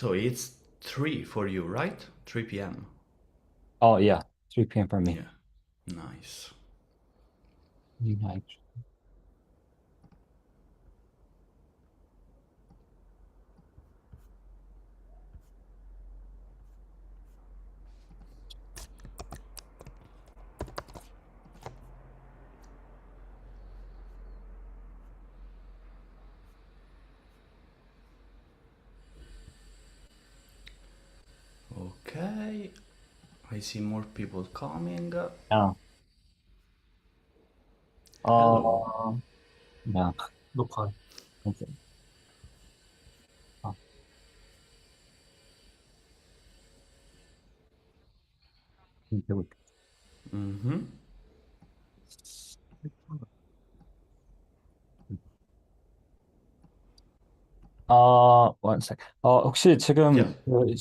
So it's 3 for you, right? 3 p.m. Oh yeah, 3 p.m. for me. Yeah, nice. Nice. Okay, I see more people coming. Yeah. Hello. Yeah. 녹화. Okay. 아, 되고 있다. Mm-hmm. one sec. 혹시 Yeah. 지금 그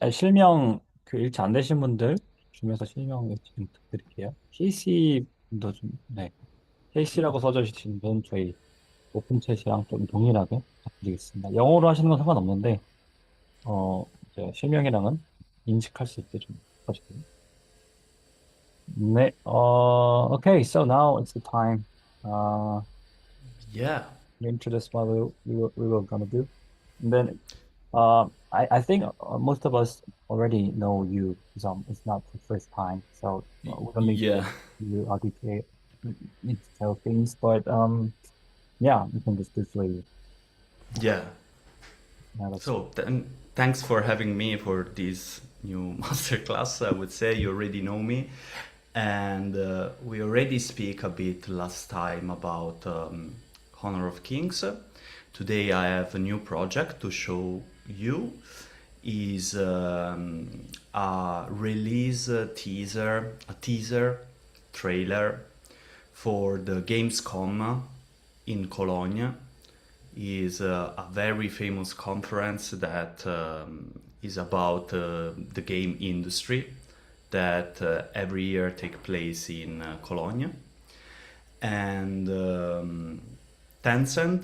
실명 그 일치 안 되신 분들 중에서 실명 일치 좀 부탁드릴게요. 케이씨 분도 좀, 네. 케이씨라고 써져 주신 분 저희 오픈챗이랑 좀 동일하게 부탁드리겠습니다. 영어로 하시는 건 상관없는데, 이제 실명이랑은 인식할 수 있게 좀 해주세요. 네, okay, so now it's the time. Uh, Yeah. introduce what we were gonna do. And then I think most of us already know you, so it's not the first time, so we don't need to Yeah. you detail need to tell things, but yeah, we can just briefly Yeah. that's So thanks for having me for this new masterclass. I would say you already know me, and we already speak a bit last time about Honor of Kings. Today I have a new project to show you. Is a release teaser trailer for the Gamescom in Cologne. Is a very famous conference that is about the game industry that every year take place in Cologne. And Tencent,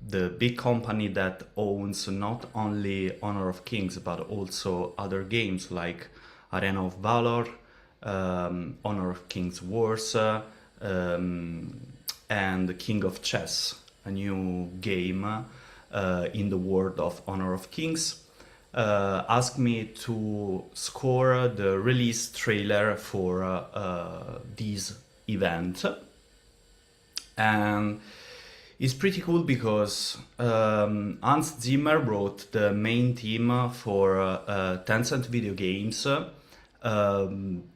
the big company that owns not only Honor of Kings but also other games like Arena of Valor, Honor of Kings Wars, and King of Chess, a new game in the world of Honor of Kings, asked me to score the release trailer for this event. And it's pretty cool because Hans Zimmer wrote the main theme for Tencent video games.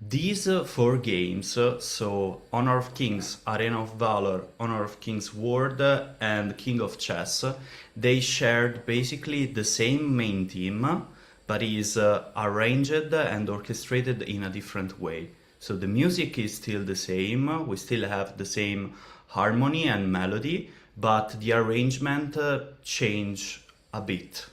These four games, so Honor of Kings, Arena of Valor, Honor of Kings World, and King of Chess, they shared basically the same main theme, but is arranged and orchestrated in a different way. So the music is still the same, we still have the same harmony and melody, but the arrangement change a bit.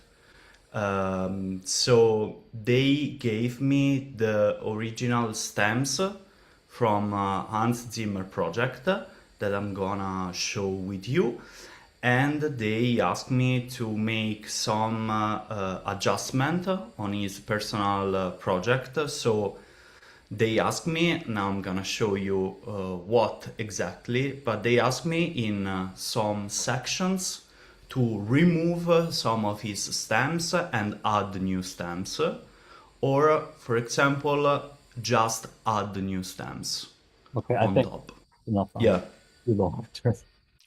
So they gave me the original stems from Hans Zimmer project that I'm gonna show with you, and they asked me to make some adjustment on his personal project. So they asked me, now I'm gonna show you what exactly, but they asked me in some sections to remove some of his stamps and add new stamps, or for example, just add new stamps okay. I on think top. enough. Yeah. You don't have to,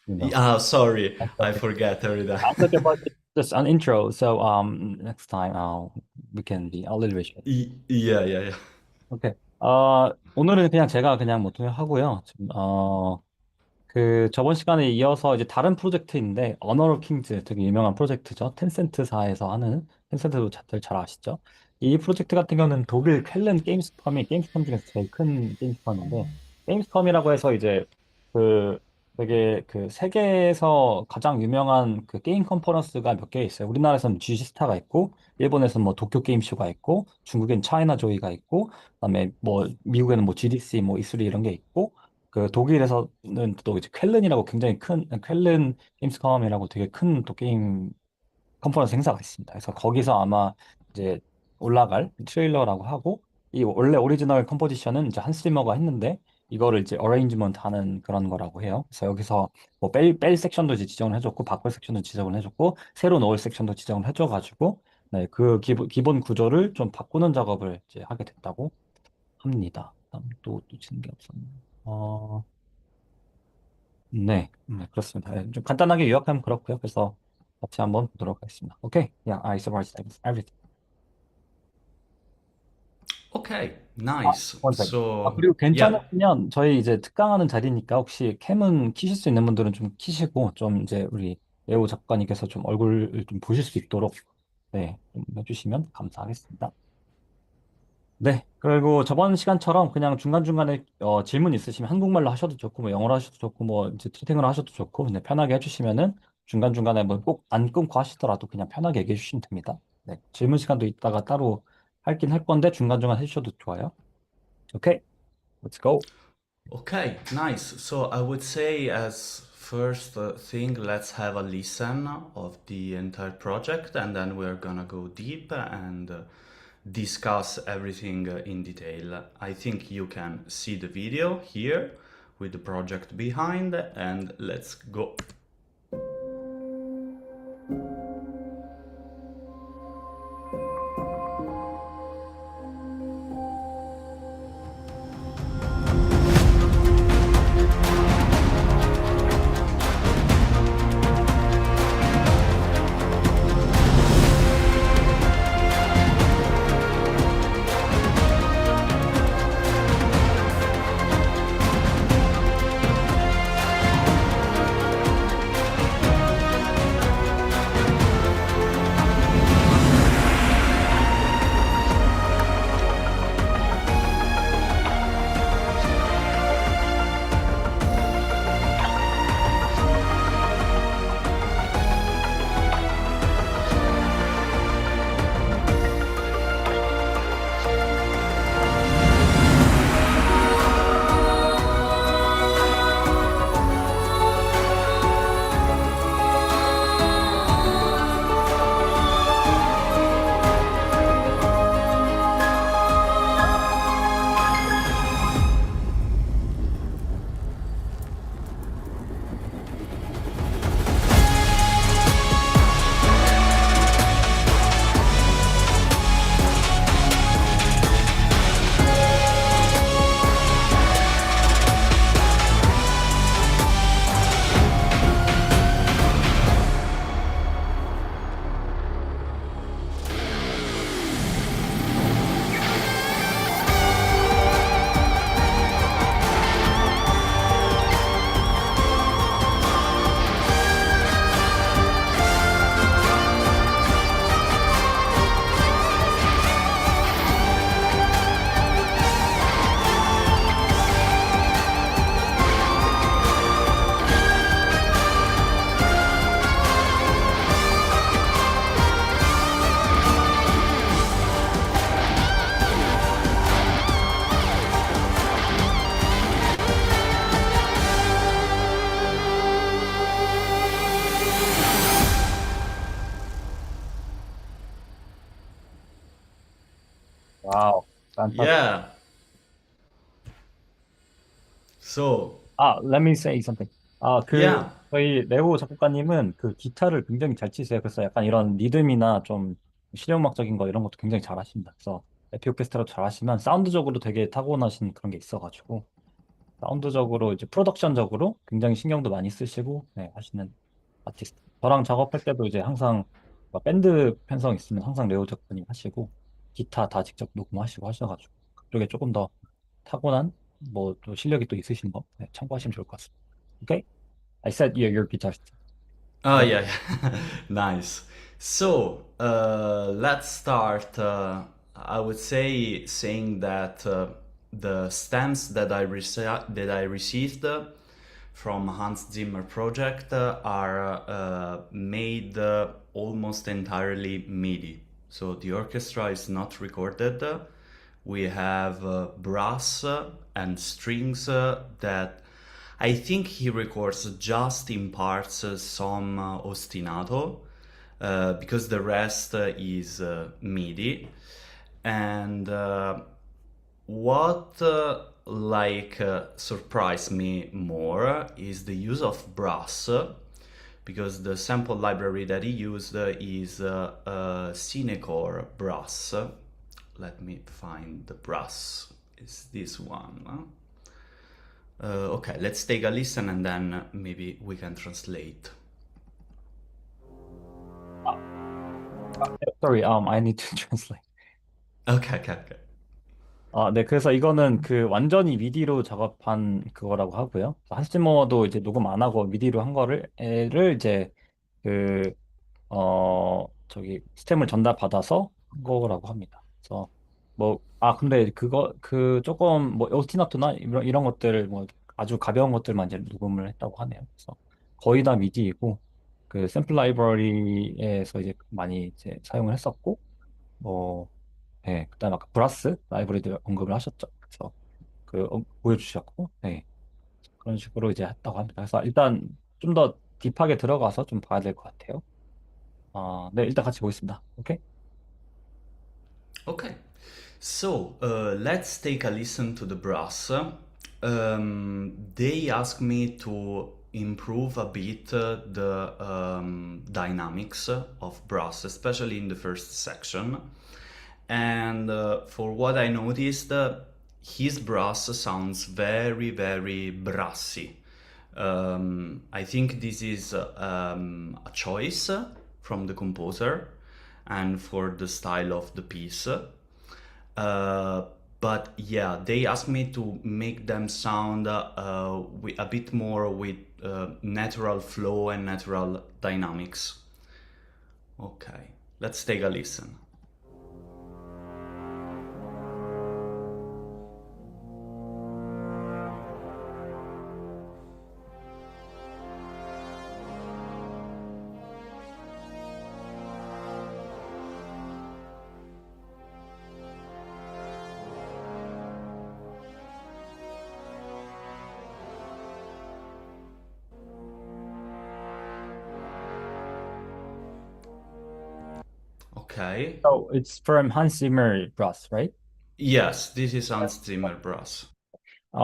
you know. Sorry, That's I okay. forget everything. I'm talking about just an intro. So next time we can be a little bit short. Yeah, yeah, yeah. 오케이. 오늘은 그냥 제가 그냥 모토를 하고요. 지금, 그 저번 시간에 이어서 이제 다른 프로젝트인데 언어 오브 킹즈 되게 유명한 프로젝트죠. 텐센트사에서 하는 텐센트도 다들 잘 아시죠? 이 프로젝트 같은 경우는 독일 쾰른 게임스컴이 게임스컴 중에서 제일 큰 게임스컴인데 게임스컴이라고 해서 이제 그 되게 그 세계에서 가장 유명한 그 게임 컨퍼런스가 몇 개 있어요. 우리나라에서는 G스타가 있고 일본에서는 뭐 도쿄 게임쇼가 있고 중국엔 차이나 조이가 있고 그다음에 뭐 미국에는 뭐 GDC 뭐 E3 이런 게 있고 그 독일에서는 또 이제 쾰른이라고 굉장히 큰 쾰른 게임스컴이라고 되게 큰 또 게임 컨퍼런스 행사가 있습니다. 그래서 거기서 아마 이제 올라갈 트레일러라고 하고 이 원래 오리지널 컴포지션은 이제 한스 지머가 했는데 이거를 이제 어레인지먼트 하는 그런 거라고 해요. 그래서 여기서 뭐 뺄 섹션도 이제 지정을 해줬고 바꿀 섹션도 지정을 해줬고 새로 넣을 섹션도 지정을 해줘가지고 네, 그 기본 구조를 좀 바꾸는 작업을 이제 하게 됐다고 합니다. 그다음 또 치는 게 없었나? 네, 그렇습니다. 네, 좀 간단하게 요약하면 그렇고요. 그래서 같이 한번 보도록 하겠습니다. 오케이, yeah, I summarized everything. Okay, 아, nice. one second. So, 그리고 yeah. 괜찮으시면 저희 이제 특강하는 자리니까 혹시 캠은 키실 수 있는 분들은 좀 키시고 좀 이제 우리 레오 작가님께서 좀 얼굴을 좀 보실 수 있도록 네, 좀 해주시면 감사하겠습니다. 네, 그리고 저번 시간처럼 그냥 중간중간에 질문 있으시면 한국말로 하셔도 좋고, 뭐 영어로 하셔도 좋고, 뭐 이제 채팅으로 하셔도 좋고, 그냥 편하게 해주시면은 중간중간에 뭐 꼭 안 끊고 하시더라도 그냥 편하게 얘기해 주시면 됩니다. 네, 질문 시간도 이따가 따로 할긴 할 건데 중간중간 해주셔도 좋아요. 오케이, let's go. Okay, nice. So I would say as first thing, let's have a listen of the entire project, and then we're gonna go deep and discuss everything in detail. I think you can see the video here with the project behind, and let's go. 와우, fantastic. Yeah. So, let me say something. yeah. 저희 레오 작곡가님은 그 기타를 굉장히 잘 치세요. 그래서 약간 이런 리듬이나 좀 실용음악적인 거 이런 것도 굉장히 잘 하십니다. 그래서 에피 오케스트라도 잘 하시면 사운드적으로 되게 타고나신 그런 게 있어가지고 사운드적으로 이제 프로덕션적으로 굉장히 신경도 많이 쓰시고 네, 하시는 아티스트. 저랑 작업할 때도 이제 항상 막 밴드 편성 있으면 항상 레오 작가님 하시고 기타 다 직접 녹음하시고 하셔가지고 그쪽에 조금 더 타고난 뭐 또 실력이 또 있으신 거 네, 참고하시면 좋을 것 같습니다. 오케이? I said you're guitarist. Oh, Right? yeah, yeah. Nice. So, let's start. I would say saying that the stems that I received from Hans Zimmer project are made almost entirely MIDI. So the orchestra is not recorded. We have brass and strings that I think he records just in parts some ostinato, because the rest is MIDI. And what surprised me more is the use of brass, because the sample library that he used is Cinecore brass. Let me find the brass. Is this one? Okay, let's take a listen and then maybe we can translate. Sorry, I need to translate. Okay, okay, okay. 네, 그래서 이거는 그 완전히 미디로 작업한 그거라고 하고요. 한스지머도 이제 녹음 안 하고 미디로 한 거를 이제 그, 저기 스템을 전달받아서 한 거라고 합니다. 그래서 근데 조금 오스티나토나 이런 것들 아주 가벼운 것들만 이제 녹음을 했다고 하네요. 그래서 거의 다 미디이고 그 샘플 라이브러리에서 이제 많이 이제 사용을 했었고, 뭐, 네, 그다음에 아까 브라스 라이브러리도 언급을 하셨죠. 그래서 보여주셨고, 네, 그런 식으로 이제 했다고 합니다. 그래서 일단 좀 더 딥하게 들어가서 좀 봐야 될 것 같아요. 네, 일단 같이 보겠습니다. 오케이? Okay, so let's take a listen to the brass. They asked me to improve a bit the dynamics of brass, especially in the first section. And for what I noticed, his brass sounds very, very brassy. I think this is a choice from the composer and for the style of the piece. But yeah, they asked me to make them sound a bit more with natural flow and natural dynamics. Okay, let's take a listen. Okay. So it's from Hans Zimmer brass, right? Yes, this is Hans Zimmer brass.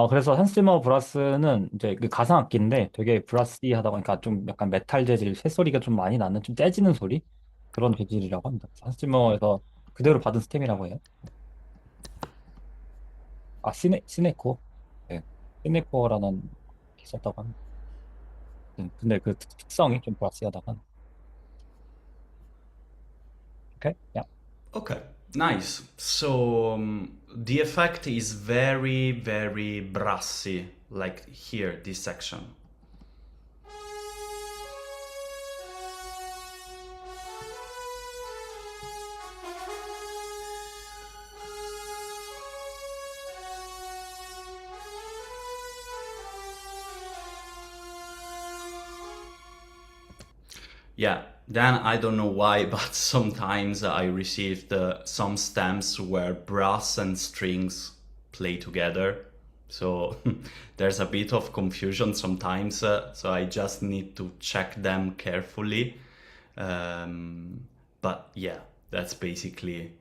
그래서 한스 지머 브라스는 이제 그 가상악기인데 되게 브라시하다 보니까 좀 약간 메탈 재질, 쇳소리가 좀 많이 나는 좀 재지는 소리 그런 재질이라고 합니다. 그래서 한스 지머에서 그대로 받은 스템이라고 해요. 시네코. 네, 시네코라는 게 있었다고 합니다. 근데 그 특성이 좀 브라시하다가. 오케이? 야. Okay, nice. So the effect is very, very brassy, like here, this section. Yeah, then I don't know why, but sometimes I received some stems where brass and strings play together. So there's a bit of confusion sometimes, so I just need to check them carefully. But yeah, that's basically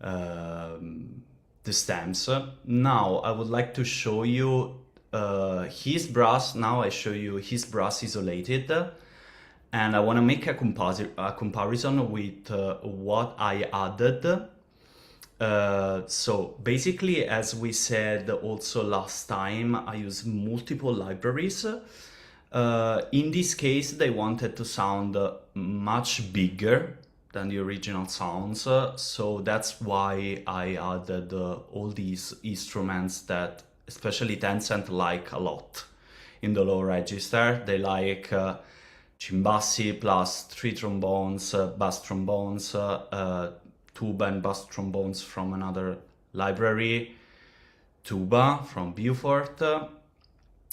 the stems. Now I would like to show you his brass. Now I show you his brass isolated. And I want to make a comparison with what I added. So basically, as we said also last time, I use multiple libraries. In this case, they wanted to sound much bigger than the original sounds. So that's why I added all these instruments that especially Tencent like a lot. In the low register, they like cimbassi plus 3 trombones, bass trombones, tuba and bass trombones from another library, tuba from Beaufort,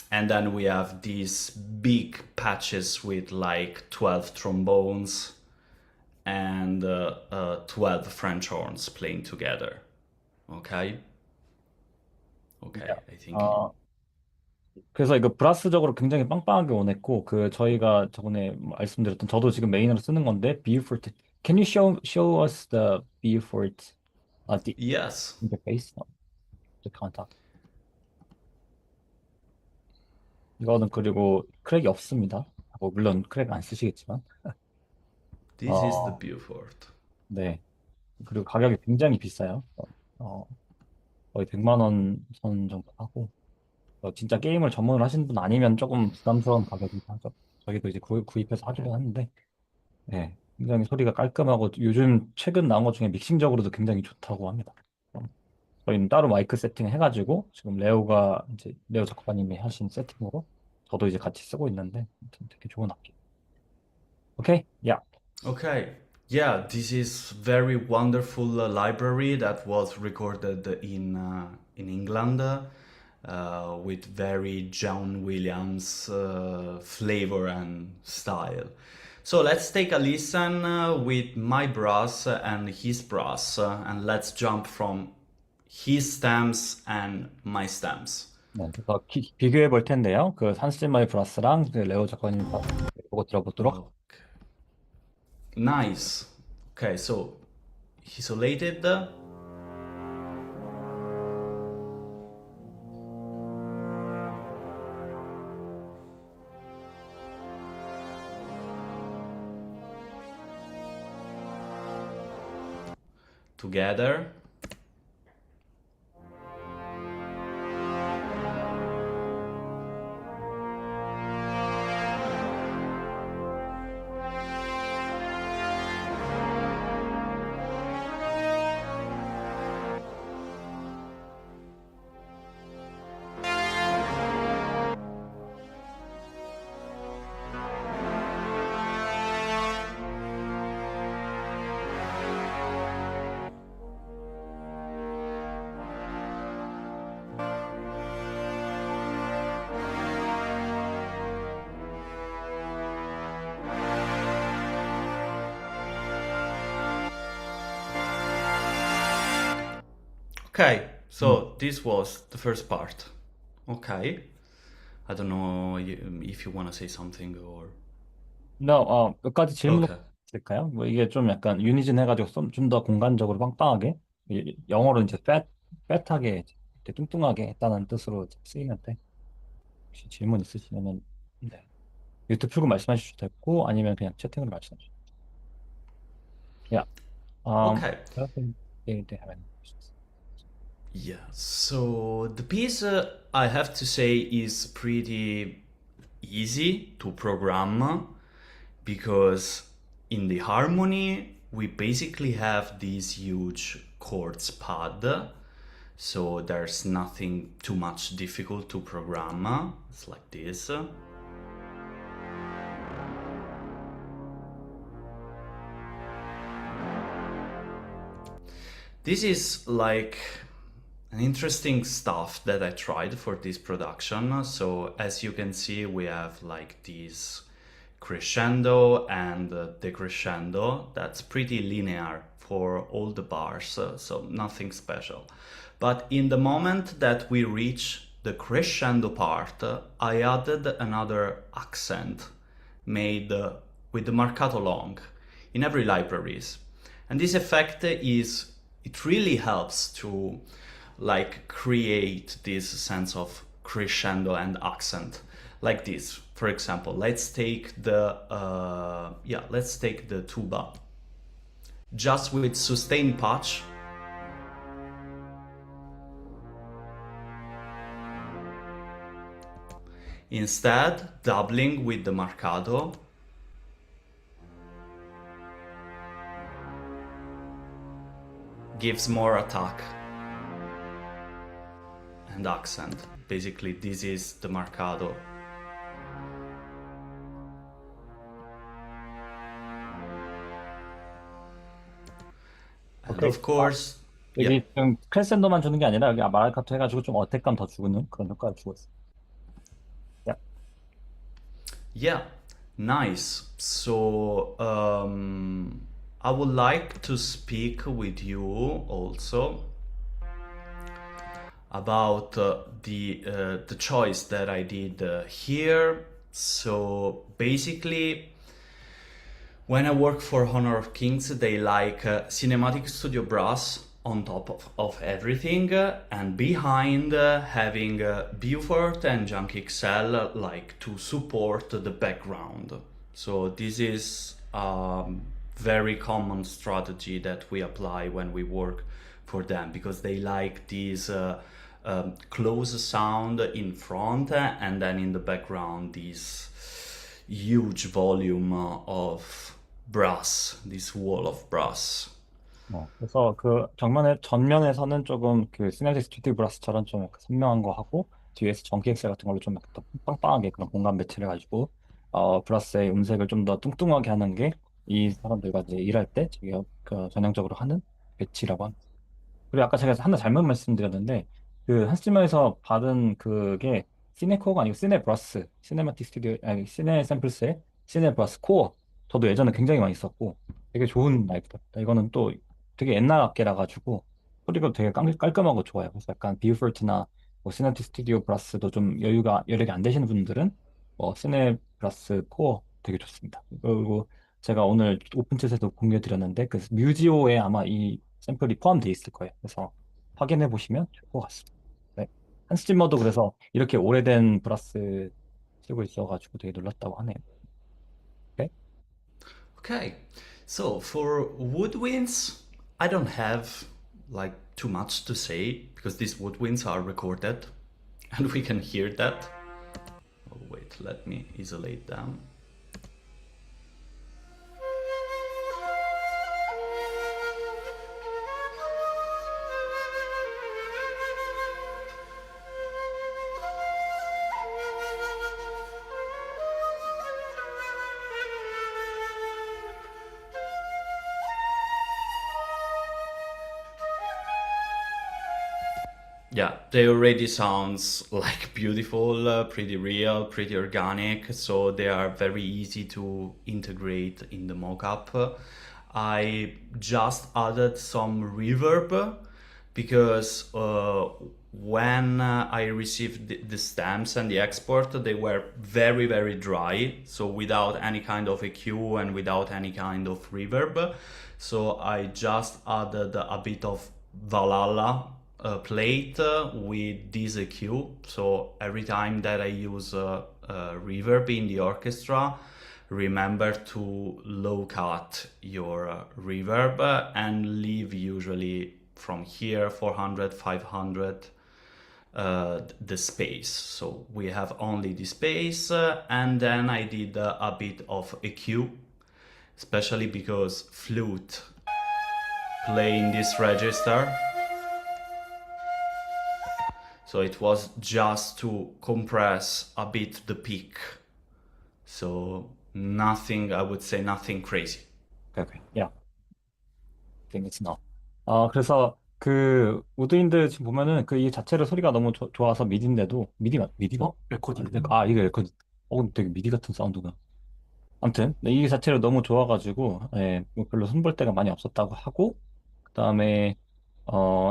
and then we have these big patches with like 12 trombones and 12 French horns playing together. Okay? Okay, Yeah. I think. 그래서 이거 브라스적으로 굉장히 빵빵하게 원했고 그 저희가 저번에 말씀드렸던 저도 지금 메인으로 쓰는 건데 Beaufort. Can you show us the Beaufort the Yes, interface? The contact. 이거는 그리고 크랙이 없습니다. 뭐 물론 크랙 안 쓰시겠지만 this is the 어, Beaufort. 네. 그리고 가격이 굉장히 비싸요. 어, 거의 100만 원 선 정도 하고 진짜 게임을 전문으로 하시는 분 아니면 조금 부담스러운 가격이긴 하죠. 저희도 이제 구입해서 하기도 하는데 네, 굉장히 소리가 깔끔하고 요즘 최근 나온 것 중에 믹싱적으로도 굉장히 좋다고 합니다. 어, 저희는 따로 마이크 세팅을 해가지고 지금 레오가 이제 레오 작가님이 하신 세팅으로 저도 이제 같이 쓰고 있는데 아무튼 되게 좋은 악기. 오케이, 야, Okay, yeah, this is very wonderful library that was recorded in England with very John Williams flavor and style. So let's take a listen with my brass and his brass, and let's jump from his stems and my stems. 네, 그래서 비교해 볼 텐데요. 그 산스마이 브라스랑 그 레오 작가님 브라스 보고 들어보도록. Okay. Nice. Okay, so isolated. Together. Okay, so this was the first part. Okay. I don't know if you want to say something or. 몇 가지 질문 Okay. 드릴까요? 뭐 이게 좀 약간 유니즌 해가지고 좀 더 공간적으로 빵빵하게 영어로 이제 팻하게 이렇게 뚱뚱하게 했다는 뜻으로 쓰이는데 혹시 질문 있으시면은 네. 유튜브 풀고 말씀해 주셔도 됐고 아니면 그냥 채팅으로 말씀해 주셔도 돼요. Okay. I don't think they have any questions. Yeah. So the piece, I have to say, is pretty easy to program because in the harmony we basically have this huge chords pad. So there's nothing too much difficult to program. It's like this. This is like an interesting stuff that I tried for this production. So as you can see, we have like this crescendo and decrescendo. That's pretty linear for all the bars, so nothing special. But in the moment that we reach the crescendo part, I added another accent made with the marcato long in every libraries. And this effect is, it really helps to like create this sense of crescendo and accent like this. For example, let's take the tuba just with sustained patch. Instead, doubling with the marcato. Gives more attack and accent. Basically, this is the marcato. And 오케이. of course, yeah, 여기 지금 크레센도만 주는 게 아니라 여기 마라카토 해가지고 좀 어택감 더 주는 그런 효과를 주고 있어요. yeah, nice. So I would like to speak with you also about the choice that I did here. So basically, when I work for Honor of Kings, they like Cinematic Studio Brass on top of everything, and behind having Beaufort and Junk XL like to support the background. So this is very common strategy that we apply when we work for them, because they like this close sound in front, and then in the background this huge volume of brass, this wall of brass. 그래서 그 전면에서는 조금 그 시네마틱 스튜디오 브라스처럼 좀 약간 선명한 거 하고 뒤에서 전기 엑셀 같은 걸로 좀 약간 더 빵빵하게 그런 공간 배치를 해가지고 브라스의 음색을 좀 더 뚱뚱하게 하는 게 이 사람들과 이제 일할 때 저희가 그 전형적으로 하는 배치라고 합니다. 그리고 아까 제가 하나 잘못 말씀드렸는데 그 한스티머에서 받은 그게 시네코어가 아니고 시네브라스, 시네마틱 스튜디오 아니 시네 샘플스의 시네브라스 코어. 저도 예전에 굉장히 많이 썼고 되게 좋은 마이크입니다. 이거는 또 되게 옛날 악기라 가지고 소리가 되게 깔끔하고 좋아요. 그래서 약간 비우포트나 뭐 시네마틱 스튜디오 브라스도 좀 여력이 안 되시는 분들은 시네브라스 코어 되게 좋습니다. 그리고 제가 오늘 오픈챗에도 공유해 드렸는데 그 뮤지오에 아마 이 샘플이 포함되어 있을 거예요. 그래서 확인해 보시면 좋을 것 같습니다. 네. 한스 짐머도 그래서 이렇게 오래된 브라스 쓰고 있어가지고 되게 놀랐다고 하네요. 네. Okay, so for woodwinds, I don't have like too much to say because these woodwinds are recorded and we can hear that. Oh, wait, let me isolate them. Yeah, they already sounds like beautiful, pretty real, pretty organic, so they are very easy to integrate in the mockup. I just added some reverb because when I received the stamps and the export, they were very, very dry, so without any kind of EQ and without any kind of reverb. So I just added a bit of Valhalla plate with this EQ. So every time that I use reverb in the orchestra, remember to low cut your reverb and leave usually from here 400, 500 the space. So we have only the space, and then I did a bit of EQ, especially because flute play in this register. So it was just to compress a bit the peak. So nothing, I would say nothing crazy. Okay. Yeah. I think it's not. 그래서 그 우드윈드 지금 보면은 그 이 자체로 소리가 너무 좋아서 미디인데도 미디가? 레코드. 이게 레코드. 근데 되게 미디 같은 사운드가. 아무튼 네, 이 자체로 너무 좋아가지고 뭐 별로 손볼 데가 많이 없었다고 하고 그다음에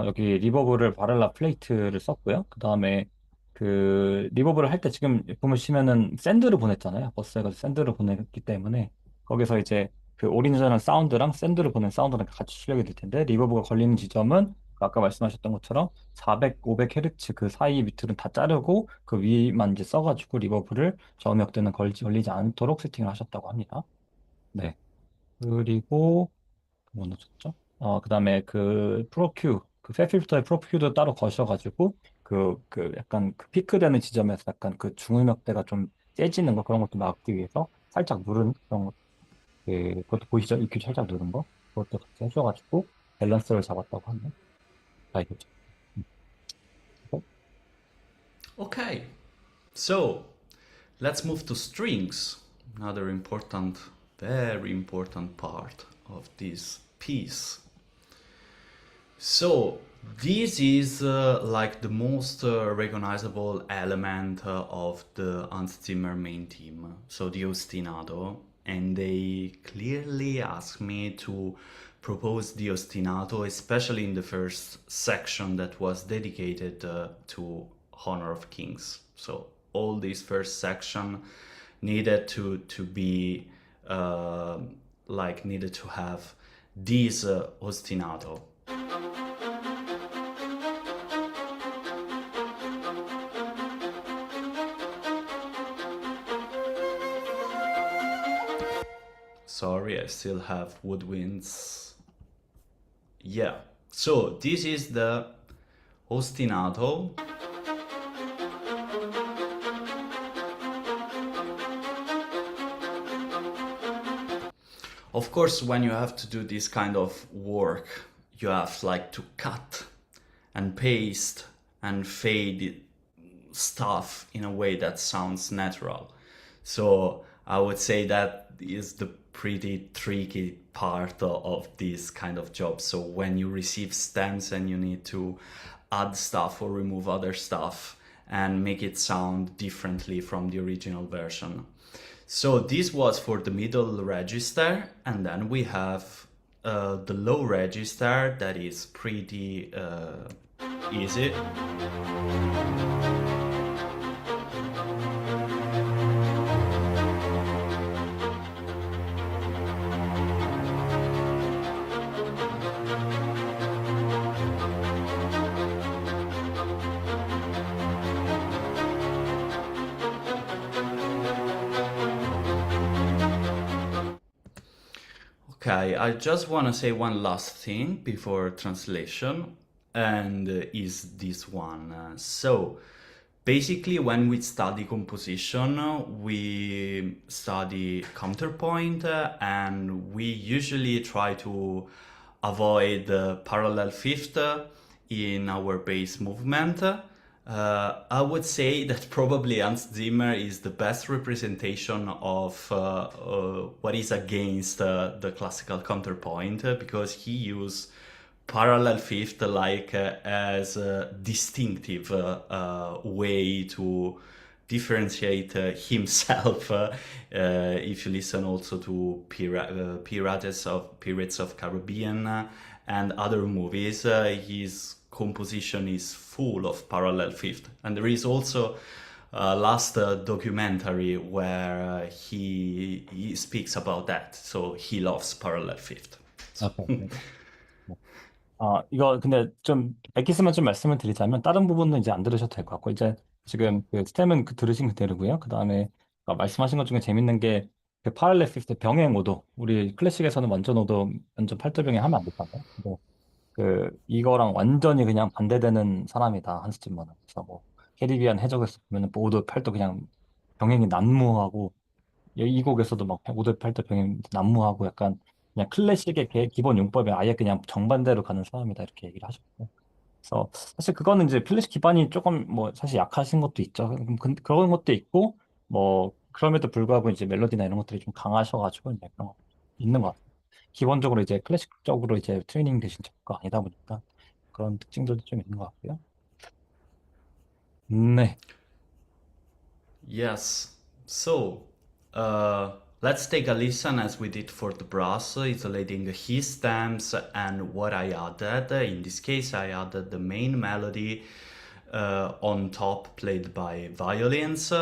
여기 리버브를 바렐라 플레이트를 썼고요. 그다음에 그 리버브를 할 때 지금 보시면은 샌드를 보냈잖아요. 버스에서 샌드를 보냈기 때문에 거기서 이제 그 오리지널 사운드랑 샌드를 보낸 사운드랑 같이 출력이 될 텐데 리버브가 걸리는 지점은 아까 말씀하셨던 것처럼 400, 500Hz 그 사이 비트는 다 자르고 그 위만 이제 써가지고 리버브를 저음역 때는 걸리지 않도록 세팅을 하셨다고 합니다. 네. 그리고 뭐 넣었죠? 그다음에 그 프로큐, 그 팻필터의 프로큐도 따로 거셔가지고 그 약간 그 피크 되는 지점에서 약간 그 중음역대가 좀 세지는 거 그런 것도 막기 위해서 살짝 누른 그런 거, 그것도 보이시죠? EQ 살짝 누른 거 그것도 같이 해줘가지고 밸런스를 잡았다고 하네요. 이거죠. Okay, so let's move to strings. Another important, very important part of this piece. So this is like the most recognizable element of the Hans Zimmer main theme, so the ostinato, and they clearly asked me to propose the ostinato, especially in the first section that was dedicated to Honor of Kings. So all this first section needed to be needed to have this ostinato. Sorry, I still have woodwinds. Yeah, so this is the ostinato. Of course, when you have to do this kind of work, you have like to cut and paste and fade stuff in a way that sounds natural. So I would say that is the pretty tricky part of this kind of job. So when you receive stems and you need to add stuff or remove other stuff and make it sound differently from the original version. So this was for the middle register, and then we have the low register that is pretty easy. Okay, I just want to say one last thing before translation, and is this one. So, basically, when we study composition, we study counterpoint, and we usually try to avoid the parallel fifth in our bass movement. I would say that probably Hans Zimmer is the best representation of what is against the classical counterpoint because he used parallel fifth as a distinctive way to differentiate himself. If you listen also to Pirates of Caribbean and other movies, his composition is full of parallel fifth. And there is also a last documentary where he speaks about that. So he loves parallel fifth. 오케이. 이거 근데 좀 엑기스만 좀 말씀을 드리자면 다른 부분은 이제 안 들으셔도 될 것 같고 이제 지금 그 스템은 들으신 그대로고요. 그다음에 말씀하신 것 중에 재밌는 게 그 파랄렐 피프트 병행 오도 우리 클래식에서는 완전 오도 완전 팔도 병행 하면 안 됐잖아요. 근데 그 이거랑 완전히 그냥 반대되는 사람이다 한스 짐머는. 그래서 뭐 캐리비안 해적에서 보면은 뭐 오도 팔도 그냥 병행이 난무하고 이 곡에서도 막 5대 8대 병행 난무하고 약간 그냥 클래식의 기본 용법에 아예 그냥 정반대로 가는 사람이다 이렇게 얘기를 하셨고 그래서 사실 그거는 이제 클래식 기반이 조금 뭐 사실 약하신 것도 있죠. 그런 것도 있고 뭐 그럼에도 불구하고 이제 멜로디나 이런 것들이 좀 강하셔가지고 이제 그런 거 있는 것 같아요. 기본적으로 이제 클래식적으로 이제 트레이닝 되신 작가 아니다 보니까 그런 특징들도 좀 있는 것 같고요. 네. Yes. So, let's take a listen as we did for the brass, isolating his stems and what I added. In this case, I added the main melody on top, played by violins,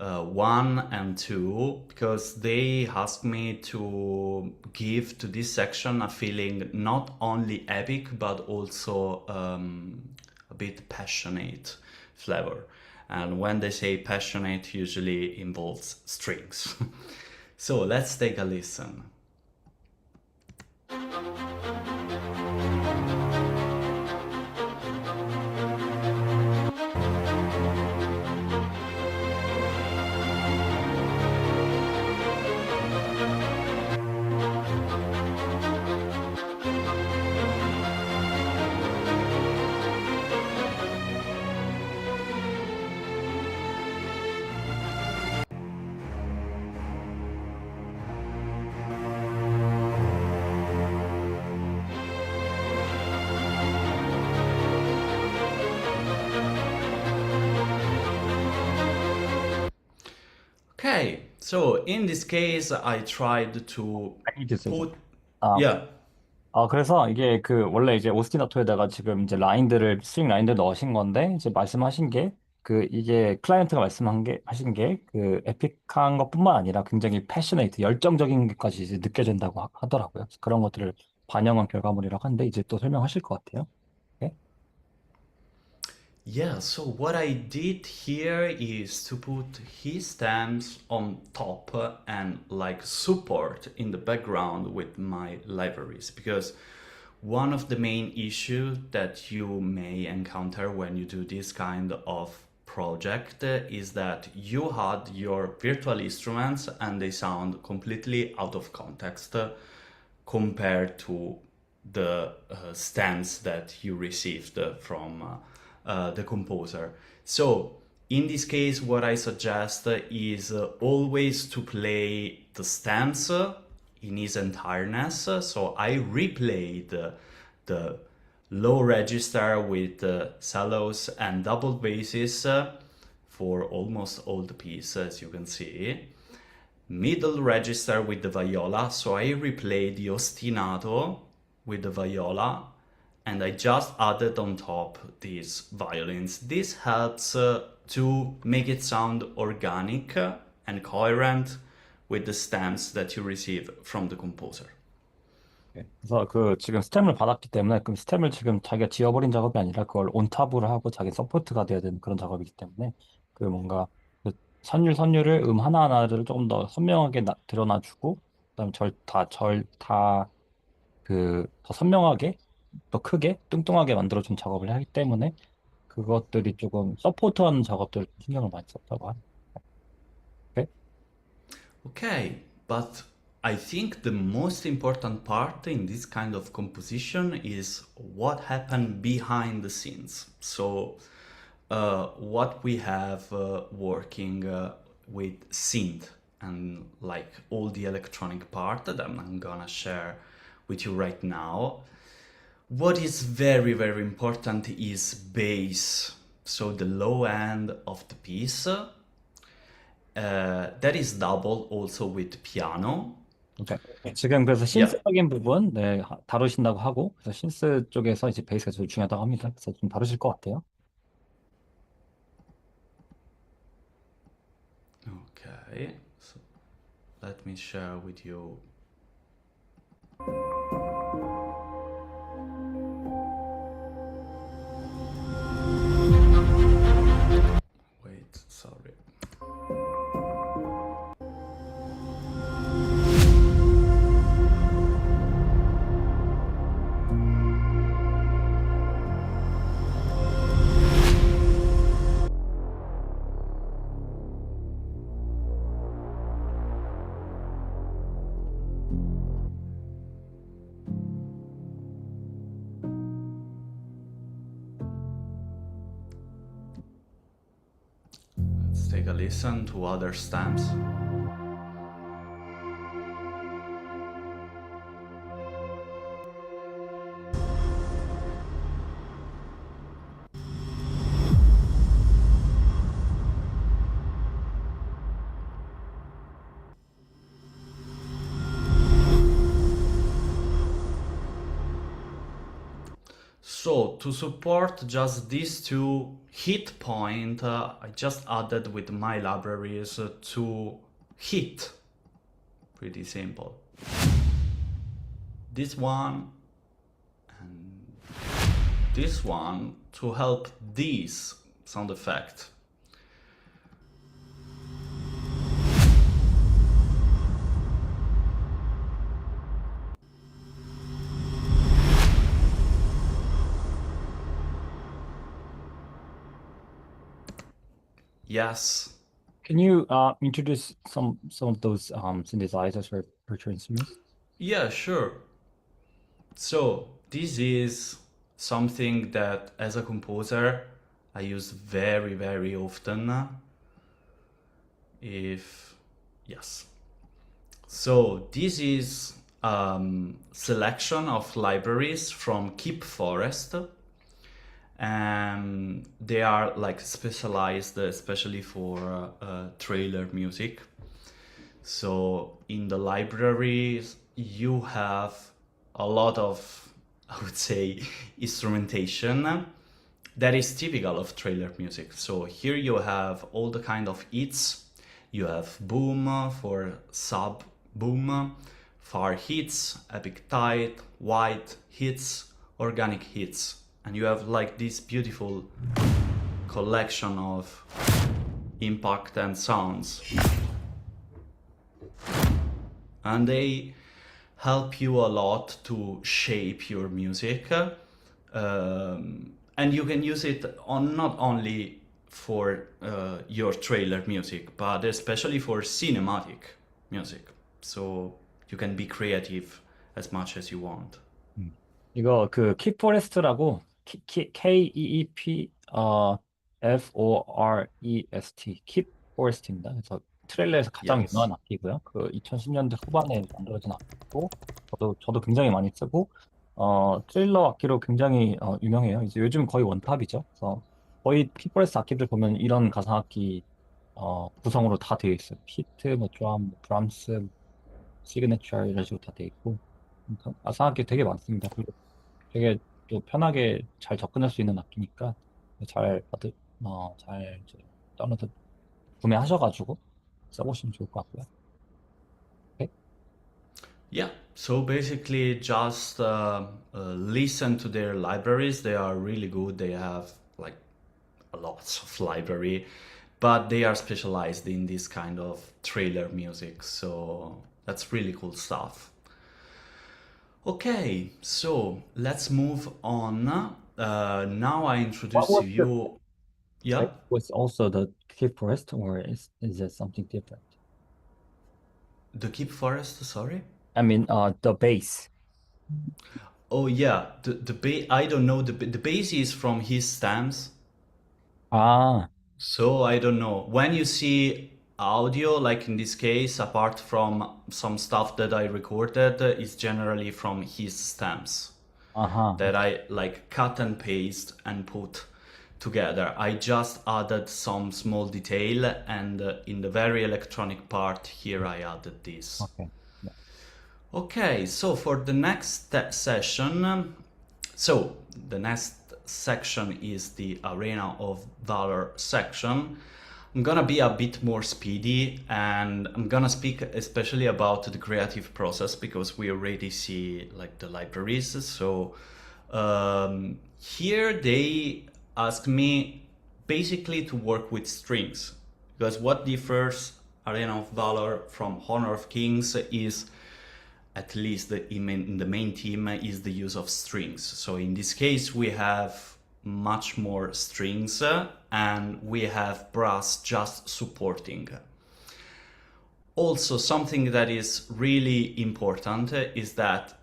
1 and 2, because they asked me to give to this section a feeling not only epic but also a bit passionate flavor. And when they say passionate, usually involves strings. So let's take a listen. Okay, so in this case, I tried to I need to say put, 아, yeah, 그래서 이게 그 원래 이제 오스티나토에다가 지금 이제 라인들을 스트링 라인들 넣으신 건데 이제 말씀하신 게 그 이게 클라이언트가 말씀한 게 하신 게 그 에픽한 것뿐만 아니라 굉장히 패셔네이트 열정적인 것까지 이제 느껴진다고 하더라고요. 그래서 그런 것들을 반영한 결과물이라고 하는데 이제 또 설명하실 것 같아요. 네? Yeah, so what I did here is to put his stamps on top and like support in the background with my libraries, because one of the main issues that you may encounter when you do this kind of project is that you had your virtual instruments and they sound completely out of context compared to the stems that you received from the composer. So in this case, what I suggest is always to play the stems in its entireness. So I replayed the low register with cellos and double basses for almost all the piece, as you can see. Middle register with the viola, so I replayed the ostinato with the viola and I just added on top these violins. This helps to make it sound organic and coherent with the stems that you receive from the composer. 네. 그래서 그 지금 스템을 받았기 때문에 그 스템을 지금 자기가 지워버린 작업이 아니라 그걸 온탑으로 하고 자기 서포트가 돼야 되는 그런 작업이기 때문에 그 뭔가 그 선율을 하나하나를 조금 더 선명하게 드러나주고 그다음에 그 더 선명하게 더 크게 뚱뚱하게 만들어준 작업을 하기 때문에 그것들이 조금 서포트하는 작업들을 신경을 많이 썼다고 하네요. 네. Okay, but I think the most important part in this kind of composition is what happened behind the scenes. So, what we have working with synth and like all the electronic part that I'm gonna share with you right now. What is very, very important is bass. So, the low end of the piece. That is double also with piano. 그러니까 지금 그래서 Yeah. 신스적인 부분 네, 다루신다고 하고 그래서 신스 쪽에서 이제 베이스가 제일 중요하다고 합니다. 그래서 좀 다루실 것 같아요. Okay. So let me share with you. Wait, sorry. Let's take a listen to other stamps. So to support just these two hit point, I just added with my libraries to hit. Pretty simple. This one and this one to help this sound effect. Yes. Can you introduce some of those synthesizers for virtual instruments? Yeah, sure. So this is something that as a composer I use very, very often. If yes. So this is selection of libraries from Keep Forest, and they are like specialized especially for trailer music. So in the libraries you have a lot of, I would say, instrumentation that is typical of trailer music. So here you have all the kind of hits. You have boom for sub boom, far hits, epic tight, white hits, organic hits. And you have like this beautiful collection of impact and sounds. And they help you a lot to shape your music. And you can use it on not only for your trailer music, but especially for cinematic music. So you can be creative as much as you want. 이거 그 킵포레스트라고 Keep Forest 킵포레스트입니다. 그래서 트레일러에서 가장 Yes. 유명한 악기고요. 그 2010년대 후반에 만들어진 악기고 저도 굉장히 많이 쓰고 트레일러 악기로 굉장히 유명해요. 이제 요즘 거의 원탑이죠. 그래서 거의 킵포레스트 악기들 보면 이런 가상악기 구성으로 다 되어 있어요. 히트, 뭐 드럼, 브람스, 시그네처 이런 식으로 다 되어 있고 가상악기 되게 많습니다. 그리고 되게 또 편하게 잘 접근할 수 있는 악기니까 잘 이제 다운로드 구매하셔가지고 써보시면 좋을 것 같고요. 네. Yeah, so basically just listen to their libraries. They are really good. They have like lots of library, but they are specialized in this kind of trailer music. So that's really cool stuff. Okay, so let's move on. Now I introduce What was to you. Yeah. was also the Keep Forest, or is it something different? The Keep Forest, sorry? I mean, the bass. Oh yeah, the bass, I don't know, the bass is from his stems. 아, So I don't know. When you see audio, like in this case, apart from some stuff that I recorded, is generally from his stems 아하. that I like cut and paste and put together. I just added some small detail, and in the very electronic part here I added this. Okay. Yeah. Okay, so for the next session, so the next section is the Arena of Valor section. I'm gonna be a bit more speedy, and I'm gonna speak especially about the creative process because we already see like the libraries. So here they ask me basically to work with strings, because what differs Arena of Valor from Honor of Kings is, at least in the main theme, is the use of strings. So in this case we have much more strings and we have brass just supporting. Also, something that is really important is that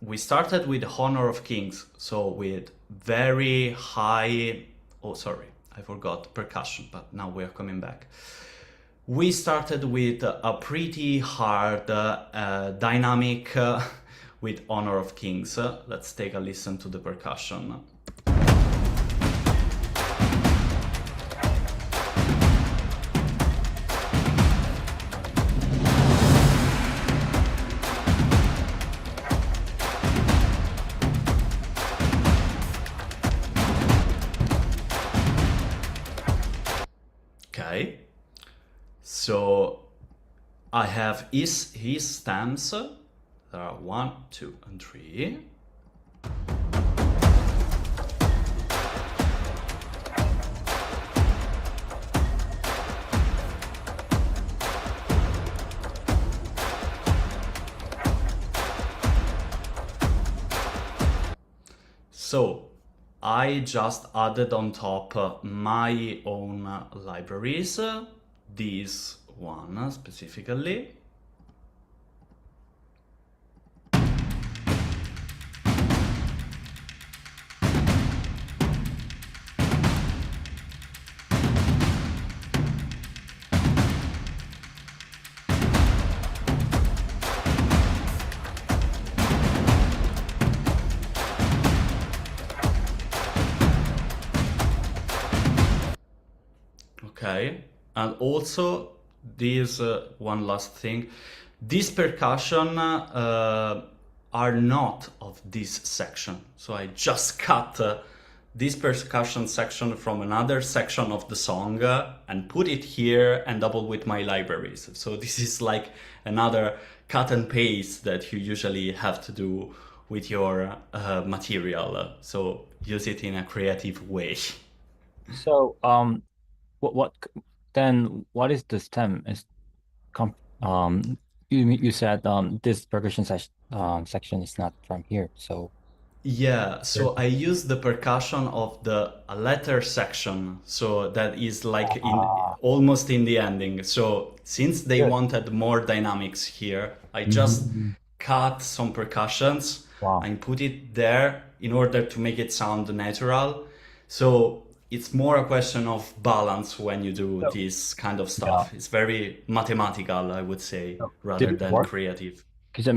we started with Honor of Kings, so with very high, oh sorry, I forgot percussion, but now we're coming back. We started with a pretty hard dynamic with Honor of Kings. Let's take a listen to the percussion. Okay. So I have his stems. There are 1, 2, and 3. So I just added on top my own libraries, this one specifically. Okay, and also this one last thing, this percussion are not of this section. So I just cut this percussion section from another section of the song and put it here and double with my libraries. So this is like another cut and paste that you usually have to do with your material. So use it in a creative way. So, then what is the stem? Com you said this percussion section is not from here. So, Yeah, Sure. so I use the percussion of the letter section, so that is like in ah, almost in the ending. So since they good. wanted more dynamics here, I just Mhm. cut some percussions Wow. and put it there in order to make it sound natural. So it's more a question of balance when you do So, this kind of yeah. stuff. It's very mathematical, I would say, So, did rather it than work? creative. Because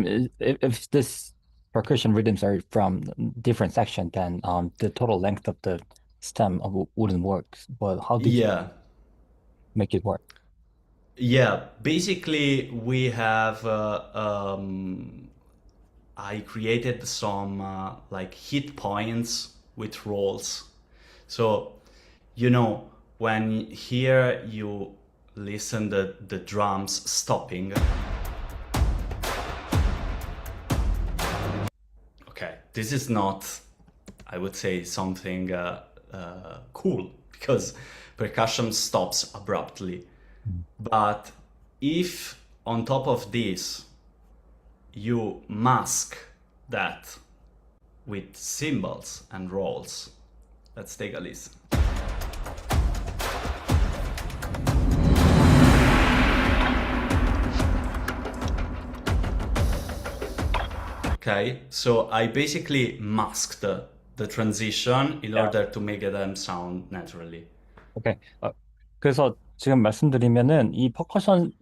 if this percussion rhythms are from different section, then the total length of the stem wouldn't work. But how did you Yeah. make it work? Yeah, basically we have I created some like hit points with rolls. So, you know, when here you listen the drums stopping. Okay, this is not, I would say, something cool because percussion stops abruptly. Mm. But if on top of this you mask that with cymbals and rolls, let's take a listen. Okay, so I basically masked the transition in Yeah. order to make them sound naturally. 오케이. 그래서 지금 말씀드리면은 이 퍼커션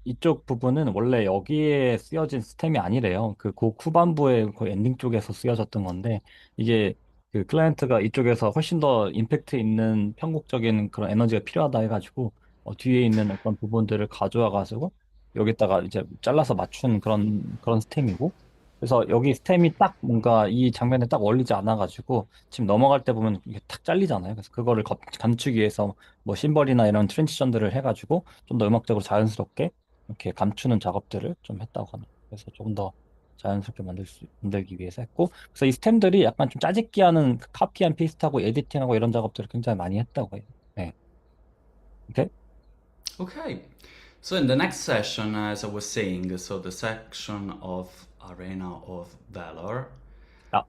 이쪽 부분은 원래 여기에 쓰여진 스템이 아니래요. 그 곡 후반부에 그 엔딩 쪽에서 쓰여졌던 건데 이게 그 클라이언트가 이쪽에서 훨씬 더 임팩트 있는 편곡적인 그런 에너지가 필요하다 해가지고 뒤에 있는 어떤 부분들을 가져와 가지고 여기다가 이제 잘라서 맞춘 그런 스템이고 그래서 여기 스템이 딱 뭔가 이 장면에 딱 어울리지 않아가지고 지금 넘어갈 때 보면 이게 탁 잘리잖아요. 그래서 그거를 감추기 위해서 뭐 심벌이나 이런 트랜지션들을 해가지고 좀 더 음악적으로 자연스럽게 이렇게 감추는 작업들을 좀 했다고 하네요. 그래서 조금 더 자연스럽게 만들기 위해서 했고, 그래서 이 스템들이 약간 좀 짜집기 하는 그 카피 앤 페이스트하고 에디팅하고 이런 작업들을 굉장히 많이 했다고 해요. 네. 오케이? Okay, so in the next session, as I was saying, so the section of Arena of Valor,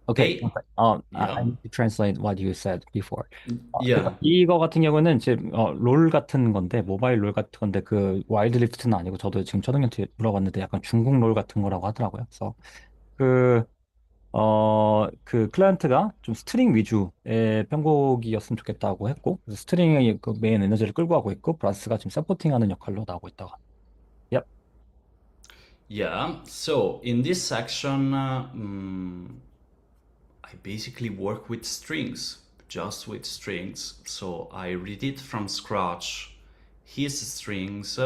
오케이. they, I yeah, need to translate what you said before. 그래서 yeah, 이거 같은 경우는 지금 롤 같은 건데 모바일 롤 같은 건데 그 와일드 리프트는 아니고 저도 지금 초등한테 물어봤는데 약간 중국 롤 같은 거라고 하더라고요. 그래서 그 그 클라이언트가 좀 스트링 위주의 편곡이었으면 좋겠다고 했고 그래서 스트링이 그 메인 에너지를 끌고 가고 있고 브라스가 지금 서포팅하는 역할로 나오고 있다고 합니다. Yep. yeah. So in this section, I basically work with strings, just with strings. So I read it from scratch, his strings.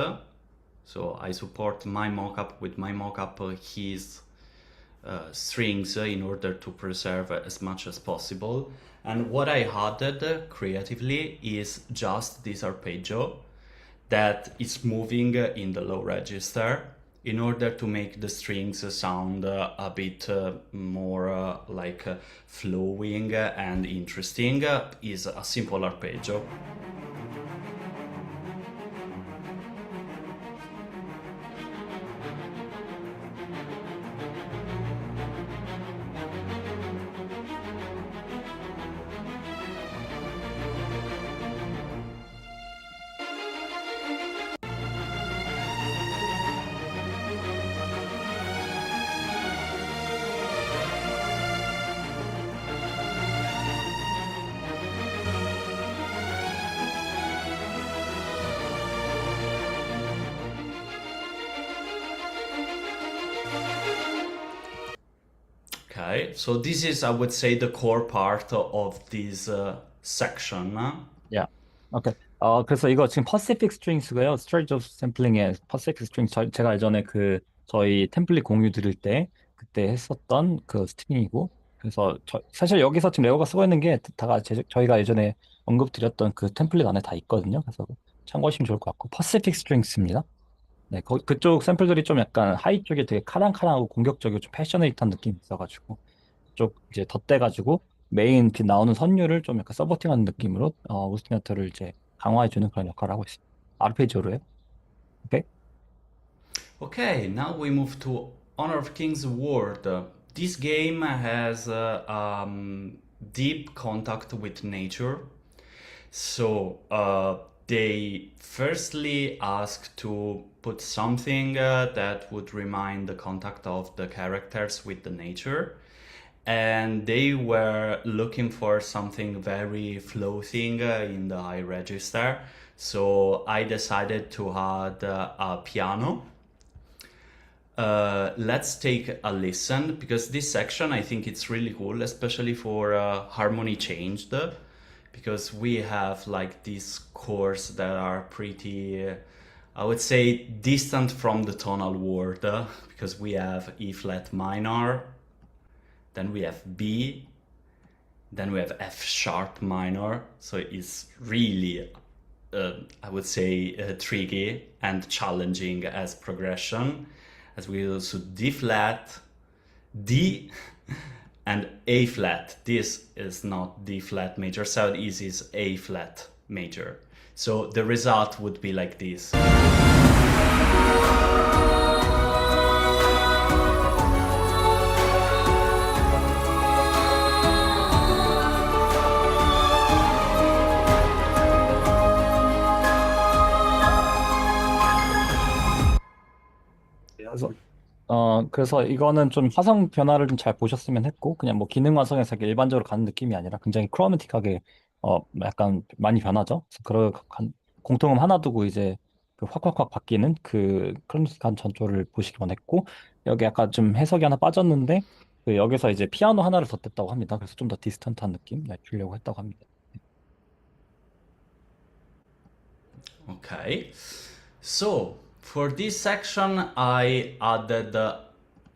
So I support my mockup with my mockup, his strings in order to preserve as much as possible. And what I added creatively is just this arpeggio that is moving in the low register in order to make the strings sound a bit more like flowing and interesting is a simple arpeggio. Okay, so this is, I would say, the core part of this section. Yeah. 오케이. 그래서 이거 지금 퍼시픽 스트링스고요. 스트레이트 오브 샘플링의 퍼시픽 스트링 제가 예전에 그 저희 템플릿 공유 드릴 때 그때 했었던 그 스트링이고 그래서 사실 여기서 지금 레오가 쓰고 있는 게 다가 저희가 예전에 언급드렸던 그 템플릿 안에 다 있거든요. 그래서 참고하시면 좋을 것 같고 퍼시픽 스트링스입니다. 네, 그쪽 샘플들이 좀 약간 하이 쪽에 되게 카랑카랑하고 공격적이고 좀 패셔네이트한 느낌이 있어가지고 쪽 이제 덧대가지고 메인 빛 나오는 선율을 좀 약간 서버팅하는 느낌으로 오스티너트를 이제 강화해주는 그런 역할을 하고 있습니다. 아르페지오로요. 오케이. Okay, now we move to Honor of Kings World. This game has deep contact with nature. So they firstly ask to put something that would remind the contact of the characters with the nature. And they were looking for something very floating in the high register. So I decided to add a piano. Let's take a listen because this section I think it's really cool, especially for harmony changed, because we have like these chords that are pretty, I would say, distant from the tonal world, because we have E flat minor, then we have B, then we have F sharp minor, so it's really I would say tricky and challenging as progression, as we also D flat, D, and A flat. This is not D flat major, so this is A flat major. So the result would be like this. 그래서 그래서 이거는 좀 화성 변화를 좀 잘 보셨으면 했고 그냥 뭐 기능 화성에서 이렇게 일반적으로 가는 느낌이 아니라 굉장히 크로마틱하게 약간 많이 변하죠. 그래서 그런 공통음 하나 두고 이제 그 확확확 바뀌는 그 크로마틱한 전조를 보시기 원했고 여기 약간 좀 해석이 하나 빠졌는데 그 여기서 이제 피아노 하나를 덧댔다고 합니다. 그래서 좀 더 디스턴트한 느낌 주려고 했다고 합니다. Okay, so for this section I added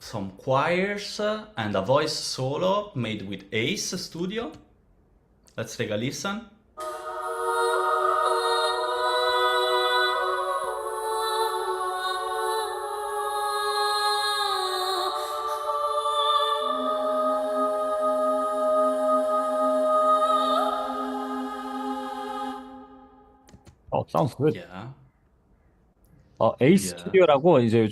some choirs and a voice solo made with Ace Studio. Let's take a listen. Sounds good. Yeah, 에이스 yeah. 스튜디오라고 이제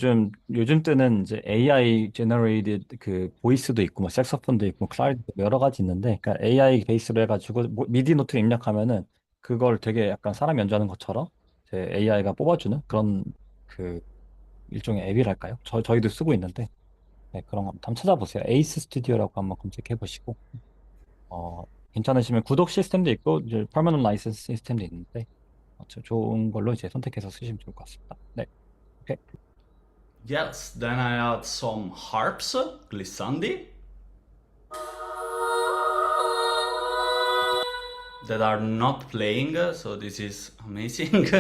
요즘 때는 이제 AI generated 그 보이스도 있고 뭐 색소폰도 있고 클라리도 있고 여러 가지 있는데 그러니까 AI 베이스로 해가지고 뭐 미디 노트 입력하면은 그걸 되게 약간 사람 연주하는 것처럼 이제 AI가 뽑아주는 그런 그 일종의 앱이랄까요? 저희도 쓰고 있는데 네, 그런 거 한번 찾아보세요. 에이스 스튜디오라고 한번 검색해 보시고 괜찮으시면 구독 시스템도 있고 이제 퍼머넌트 라이센스 시스템도 있는데 좋은 걸로 이제 선택해서 쓰시면 좋을 것 같습니다. 네. 오케이. Yes, then I add some harps, glissandi, that are not playing, so this is amazing.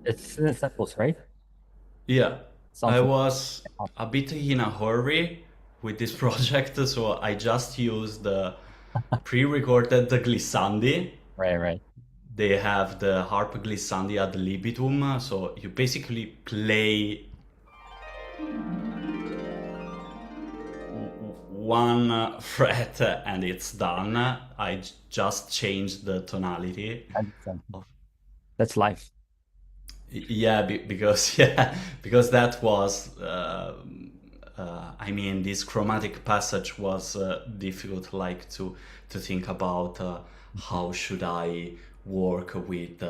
It's samples, right? Yeah, Sounds I good. was a bit in a hurry with this project, so I just used the pre-recorded glissandi. Right, right. They have the harp glissandi ad libitum, so you basically play one fret and it's done. I just changed the tonality. I understand. That's life. Yeah, because yeah, because that was I mean, this chromatic passage was difficult, like to think about how should I work with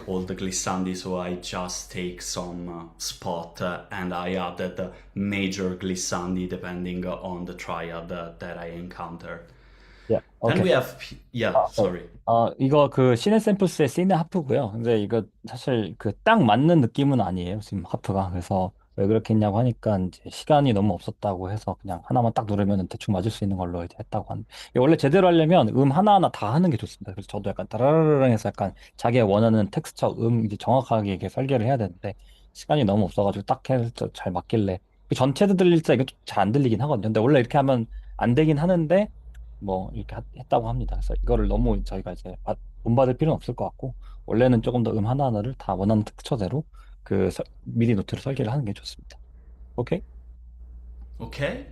all the glissandi. So I just take some spot and I added the major glissandi depending on the triad that I encountered. Yeah. Then Okay. we have, yeah, 네. sorry. 이거 그 시네 샘플스의 시네 하프고요. 근데 이거 사실 그 딱 맞는 느낌은 아니에요. 지금 하프가. 그래서 왜 그렇게 했냐고 하니까 이제 시간이 너무 없었다고 해서 그냥 하나만 딱 누르면 대충 맞을 수 있는 걸로 이제 했다고 하는데 이게 원래 제대로 하려면 하나하나 다 하는 게 좋습니다. 그래서 저도 약간 따라라랑 해서 약간 자기가 원하는 텍스처 이제 정확하게 이렇게 설계를 해야 되는데 시간이 너무 없어가지고 딱 해서 잘 맞길래 그 전체도 들릴 때 이게 잘 안 들리긴 하거든요. 근데 원래 이렇게 하면 안 되긴 하는데 뭐 이렇게 했다고 합니다. 그래서 이거를 너무 저희가 이제 본받을 필요는 없을 것 같고 원래는 조금 더 하나하나를 다 원하는 특처대로 미디 노트를 설계를 하는 게 좋습니다. 오케이? Okay,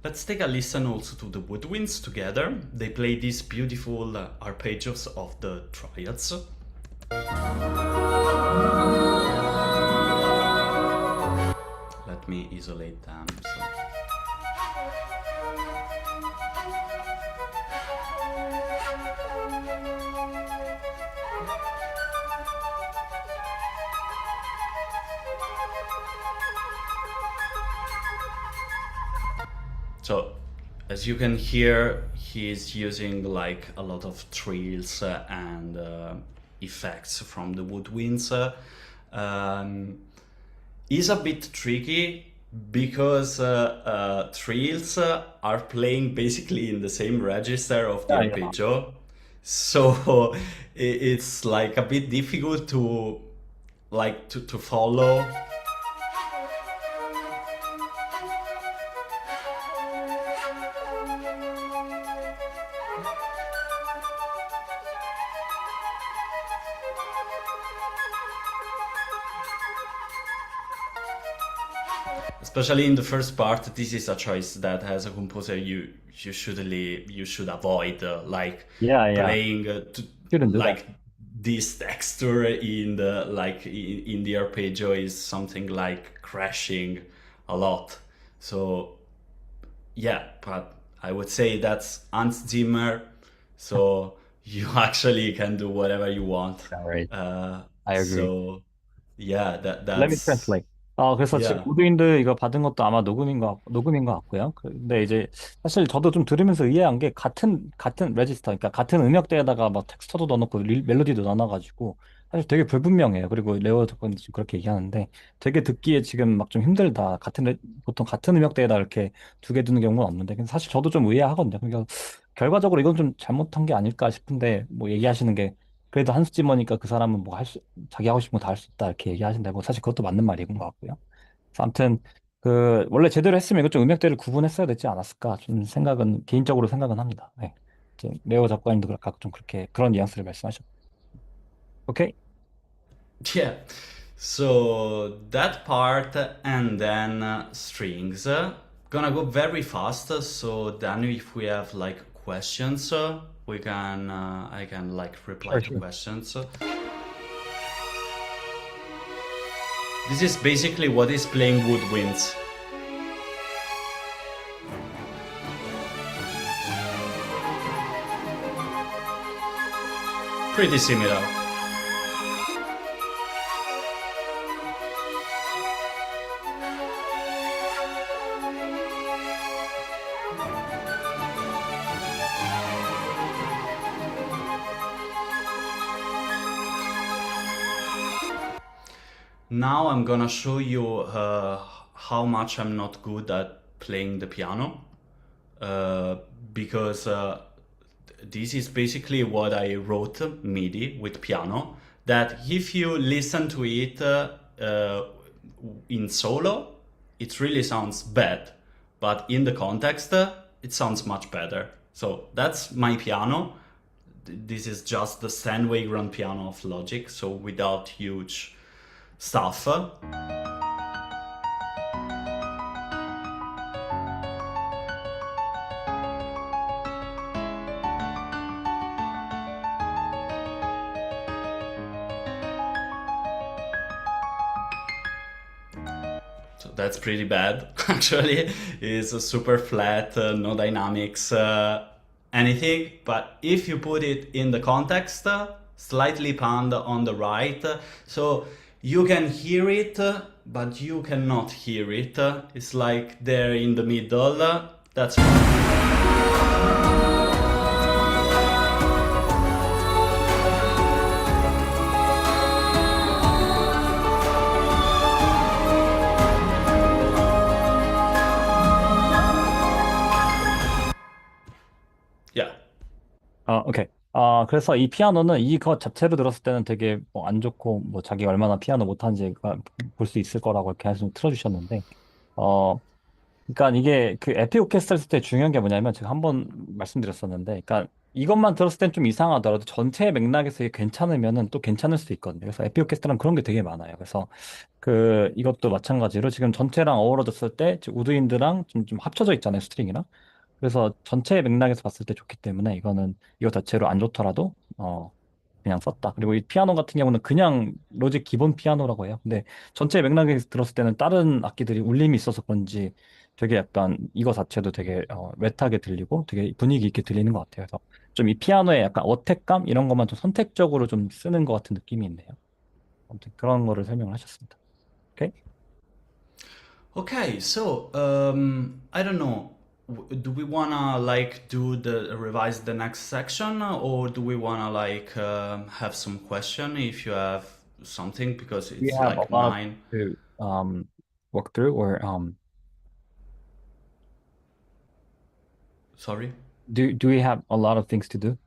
let's take a listen also to the woodwinds together. They play these beautiful arpeggios of the triads. Let me isolate them. So. So, as you can hear, he's using like a lot of trills and effects from the woodwinds. Is a bit tricky because trills are playing basically in the same register of the Yeah, yeah. arpeggio. So it's like a bit difficult to to follow. Especially in the first part, this is a choice that as a composer you should avoid, like Yeah, yeah. playing Shouldn't do that. like this texture in the in the arpeggio is something like crashing a lot. So yeah, but I would say that's Hans Zimmer, so you actually can do whatever you want. Yeah, right. Uh, I agree. so yeah, Let me that's translate. 그래서 지금 yeah. 우드윈드 이거 받은 것도 아마 녹음인 것 같고요. 근데 이제 사실 저도 좀 들으면서 이해한 게 같은 레지스터, 그러니까 같은 음역대에다가 막 텍스처도 넣어놓고 멜로디도 넣어놔가지고 사실 되게 불분명해요. 그리고 레오 작가님도 지금 그렇게 얘기하는데 되게 듣기에 지금 막 좀 힘들다. 보통 같은 음역대에다 이렇게 두 개 두는 경우는 없는데 근데 사실 저도 좀 의아하거든요. 그러니까 결과적으로 이건 좀 잘못한 게 아닐까 싶은데 뭐 얘기하시는 게 그래도 한수 지머니까 그 사람은 자기 하고 싶은 거 다 할 수 있다 이렇게 얘기하신데 뭐 사실 그것도 맞는 말인 것 같고요. 그래서 아무튼 원래 제대로 했으면 이것 좀 음역대를 구분했어야 되지 않았을까 좀 개인적으로 생각은 합니다. 네. 이제 레오 작가님도 아까 좀 그런 뉘앙스를 말씀하셨고. 오케이? Yeah. So that part and then strings. Gonna go very fast. So then if we have like questions, we can I can like reply to Sure. questions. This is basically what is playing woodwinds. Pretty similar. Now I'm gonna show you how much I'm not good at playing the piano, because this is basically what I wrote MIDI with piano, that if you listen to it in solo, it really sounds bad, but in the context, it sounds much better. So that's my piano. This is just the Steinway grand piano of Logic, so without huge stuff. So that's pretty bad, actually. It's a super flat, no dynamics, anything. But if you put it in the context, slightly panned on the right, so you can hear it, but you cannot hear it. It's like there in the middle. That's 오케이. 그래서 이 피아노는 이거 자체로 들었을 때는 되게 뭐 안 좋고 뭐 자기가 얼마나 피아노 못하는지가 볼 수 있을 거라고 이렇게 계속 틀어주셨는데, 어, 그러니까 이게 그 에픽 오케스트라 했을 때 중요한 게 뭐냐면 제가 한번 말씀드렸었는데, 그러니까 이것만 들었을 땐 좀 이상하더라도 전체 맥락에서 이게 괜찮으면은 또 괜찮을 수도 있거든요. 그래서 에픽 오케스트라는 그런 게 되게 많아요. 그래서 그 이것도 마찬가지로 지금 전체랑 어우러졌을 때 지금 우드윈드랑 좀 합쳐져 있잖아요, 스트링이랑. 그래서 전체 맥락에서 봤을 때 좋기 때문에 이거는 이거 자체로 안 좋더라도 그냥 썼다. 그리고 이 피아노 같은 경우는 그냥 로직 기본 피아노라고 해요. 근데 전체 맥락에서 들었을 때는 다른 악기들이 울림이 있어서 그런지 되게 약간 이거 자체도 되게 웻하게 들리고 되게 분위기 있게 들리는 것 같아요. 그래서 좀 이 피아노의 약간 어택감 이런 것만 좀 선택적으로 좀 쓰는 것 같은 느낌이 있네요. 아무튼 그런 거를 설명을 하셨습니다. 오케이? Okay, so I don't know. Do we wanna like do the revise the next section, or do we wanna like have some question if you have something, because We it's have a like lot nine. to walk through, or Sorry. do we have a lot of things to do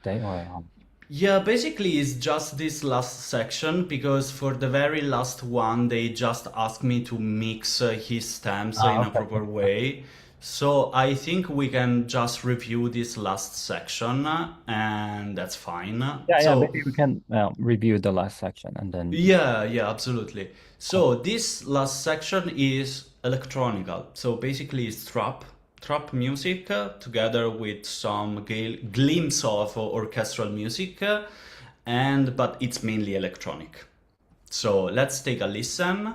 today, or Yeah, basically it's just this last section, because for the very last one they just asked me to mix his stamps in a okay. proper way. So I think we can just review this last section, and that's fine. Yeah, So maybe we can review the last section and then. yeah, yeah, absolutely. So this last section is electronical. So basically it's trap music together with some glimpse of orchestral music, and but it's mainly electronic. So let's take a listen.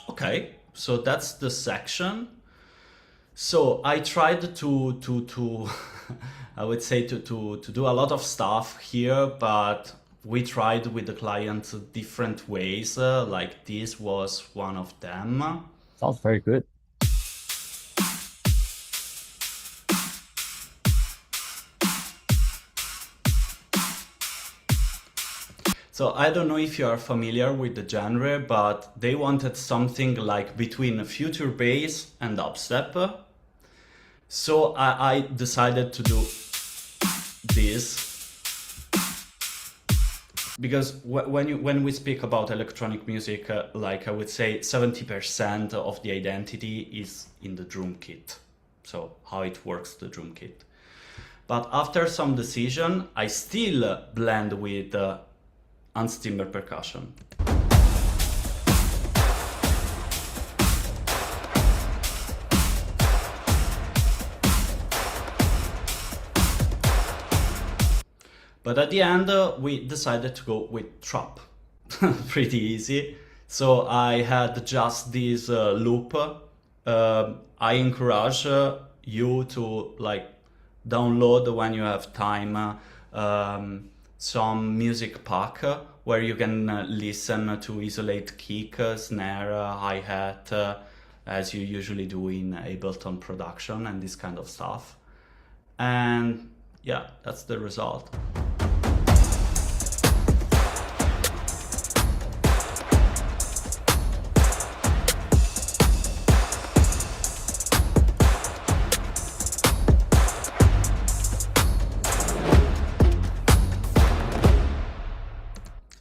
Okay, so that's the section. So I tried to I would say to do a lot of stuff here, but we tried with the client different ways. Like this was one of them. Sounds very good. So I don't know if you are familiar with the genre, but they wanted something like between future bass and dubstep. So I decided to do this, because when we speak about electronic music, like I would say 70% of the identity is in the drum kit. So how it works, the drum kit. But after some decision, I still blend with Hans Zimmer percussion. But at the end, we decided to go with trap. Pretty easy. So I had just this loop. I encourage you to like download when you have time some music pack where you can listen to isolate kick, snare, hi-hat, as you usually do in Ableton production and this kind of stuff. And yeah, that's the result.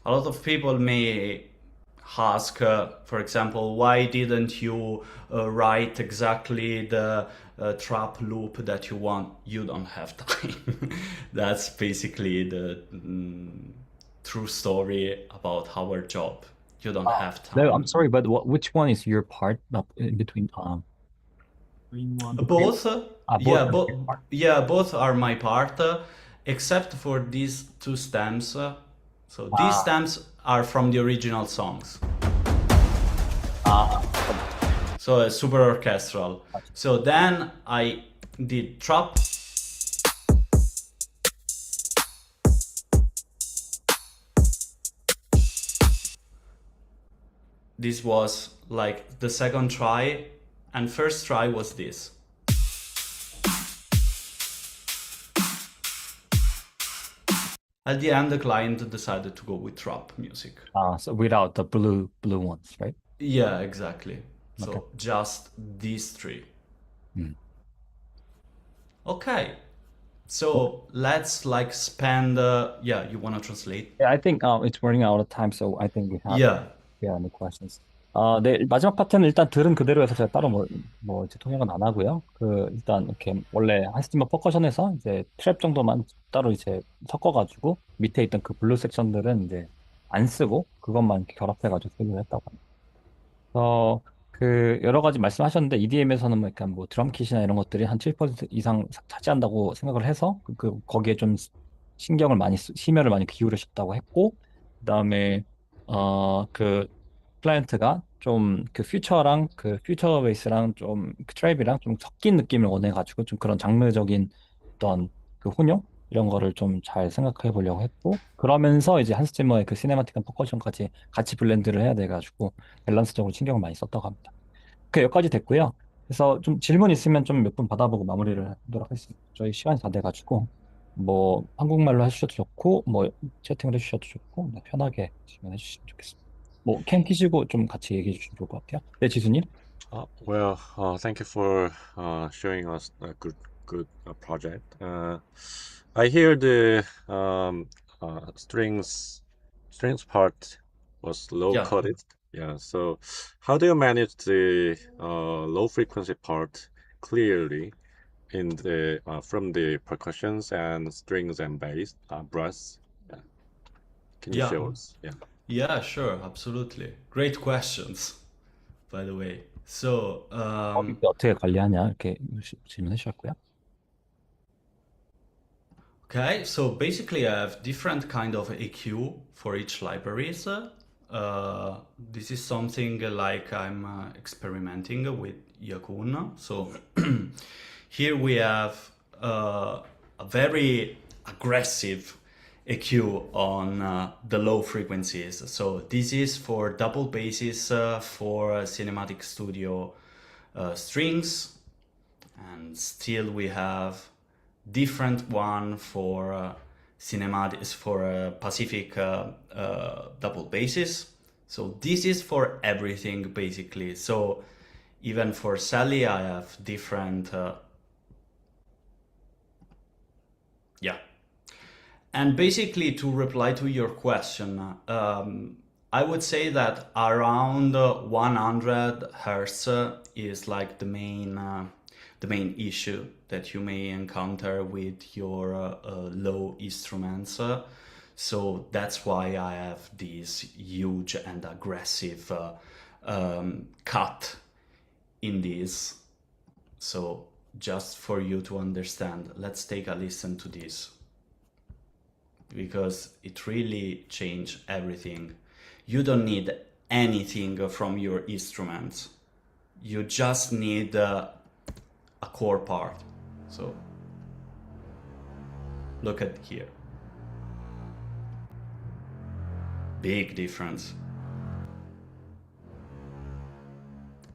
A lot of people may ask, for example, why didn't you write exactly the trap loop that you want? You don't have time. That's basically the true story about our job. You don't have No, I'm time. sorry, but which one is your part up in between? Green one. Both, Both yeah, are your part. both are my part, except for these two stems. So these Ah, stems are from the original songs. ah, So super orchestral. So then I did trap. This was like the second try, and first try was this. At the end, the client decided to go with trap music. So without the blue ones, right? Yeah, exactly. Okay. So just these three. Mm. Okay. Cool. So let's like spend. Yeah, you wanna translate? Yeah, I think it's running out of time, so I think we have Yeah. any questions. 네, 마지막 파트는 일단 들은 그대로 해서 제가 따로 뭐 이제 통역은 안 하고요. 일단 이렇게 원래 한스팀머 퍼커션에서 이제 트랩 정도만 따로 이제 섞어가지고 밑에 있던 그 블루 섹션들은 이제 안 쓰고 그것만 이렇게 결합해가지고 쓰기로 했다고 합니다. 여러 가지 말씀하셨는데 EDM에서는 뭐 약간 뭐 드럼킷이나 이런 것들이 한 7% 이상 차지한다고 생각을 해서 거기에 좀 신경을 많이 심혈을 많이 기울이셨다고 했고 그다음에 그 클라이언트가 좀 그 퓨처랑 그 퓨처 베이스랑 좀그 트랩이랑 좀 섞인 느낌을 원해가지고 좀 그런 장르적인 어떤 그 혼용 이런 거를 좀 잘 생각해 보려고 했고 그러면서 이제 한스 짐머의 그 시네마틱한 퍼커션까지 같이 블렌드를 해야 돼가지고 밸런스적으로 신경을 많이 썼다고 합니다. 여기까지 됐고요. 그래서 좀 질문 있으면 좀 몇 분 받아보고 마무리를 하도록 하겠습니다. 저희 시간이 다 돼가지고 뭐 한국말로 해주셔도 좋고 뭐 채팅을 해주셔도 좋고 네, 편하게 질문해 주시면 좋겠습니다. 뭐 캠 키시고 좀 같이 얘기해 주시면 좋을 것 같아요. 네, 지수님. Thank you for showing us a good project. I hear the strings part was low Yeah. coded. Yeah. So, how do you manage the low frequency part clearly in the from the percussions and strings and bass brass? Yeah. Can you Yeah. show us? Yeah. Yeah, sure, absolutely. Great questions, by the way. So, 이때 어떻게 관리하냐 이렇게 질문해 주셨고요. okay, so basically I have different kind of EQ for each libraries. This is something like I'm experimenting with Yakun. So here we have a very aggressive EQ on the low frequencies. So this is for double basses for Cinematic Studio strings, and still we have different one for cinematics for Pacific double basses. So this is for everything basically. So even for Sally I have different yeah. And basically to reply to your question, I would say that around 100 hertz is like the main issue that you may encounter with your low instruments. So that's why I have this huge and aggressive cut in this. So just for you to understand, let's take a listen to this, because it really changed everything. You don't need anything from your instruments. You just need a core part. So look at here. Big difference.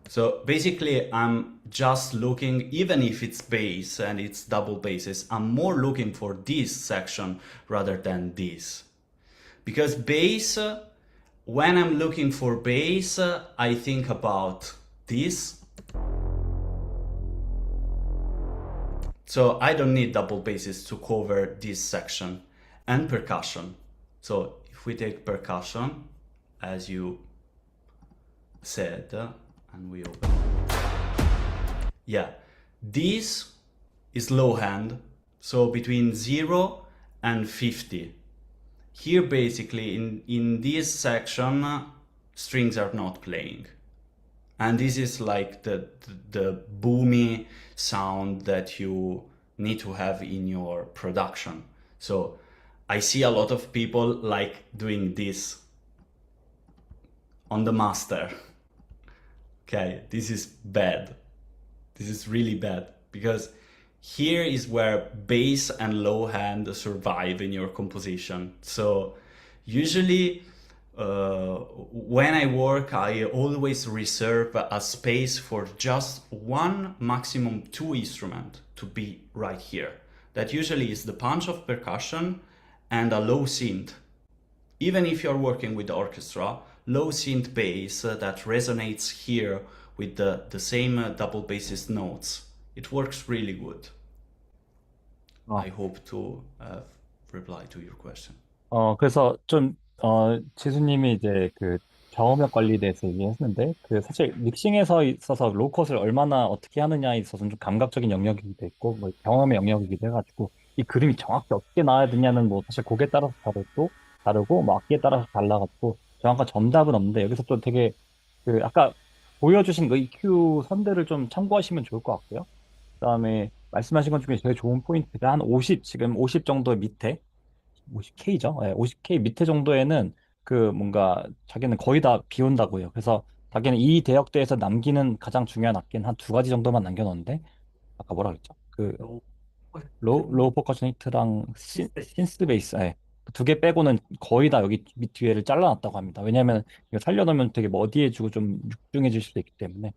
So basically I'm just looking, even if it's bass and it's double basses, I'm more looking for this section rather than this. Because bass, when I'm looking for bass, I think about this. So I don't need double basses to cover this section. And percussion. So if we take percussion, as you said, and we open. Yeah, this is low hand, so between 0 and 50. Here basically in this section strings are not playing, and this is like the boomy sound that you need to have in your production. So I see a lot of people like doing this on the master. Okay, this is bad. This is really bad, because here is where bass and low hand survive in your composition. So usually when I work, I always reserve a space for just one, maximum two instrument to be right here. That usually is the punch of percussion and a low synth. Even if you're working with the orchestra, low synth bass that resonates here with the same double bassist notes, it works really good. 어, I hope to reply to your question. 그래서 좀, 지수님이 이제 그 경험력 관리에 대해서 얘기했는데, 그 사실 믹싱에서 있어서 로우컷을 얼마나 어떻게 하느냐에 있어서는 좀 감각적인 영역이기도 있고, 뭐 경험의 영역이기도 해가지고, 이 그림이 정확히 어떻게 나와야 되냐는 뭐 사실 곡에 따라서 다르고, 뭐 악기에 따라서 달라가지고, 정확한 정답은 없는데, 여기서 또 되게 그 아까 보여주신 그 EQ 선들을 좀 참고하시면 좋을 것 같고요. 그다음에 말씀하신 것 중에 제일 좋은 포인트가 한 50, 지금 50 정도 밑에 50K죠. 50K 밑에 정도에는 그 뭔가 자기는 거의 다 비운다고 해요. 그래서 자기는 이 대역대에서 남기는 가장 중요한 악기는 한 두 가지 정도만 남겨놓는데 아까 뭐라 그랬죠? 그 로우 퍼커션 히트랑 신스 베이스 두 개 빼고는 거의 다 여기 밑 뒤에를 잘라놨다고 합니다. 왜냐하면 이거 살려놓으면 되게 뭐 어디에 주고 좀 육중해질 수도 있기 때문에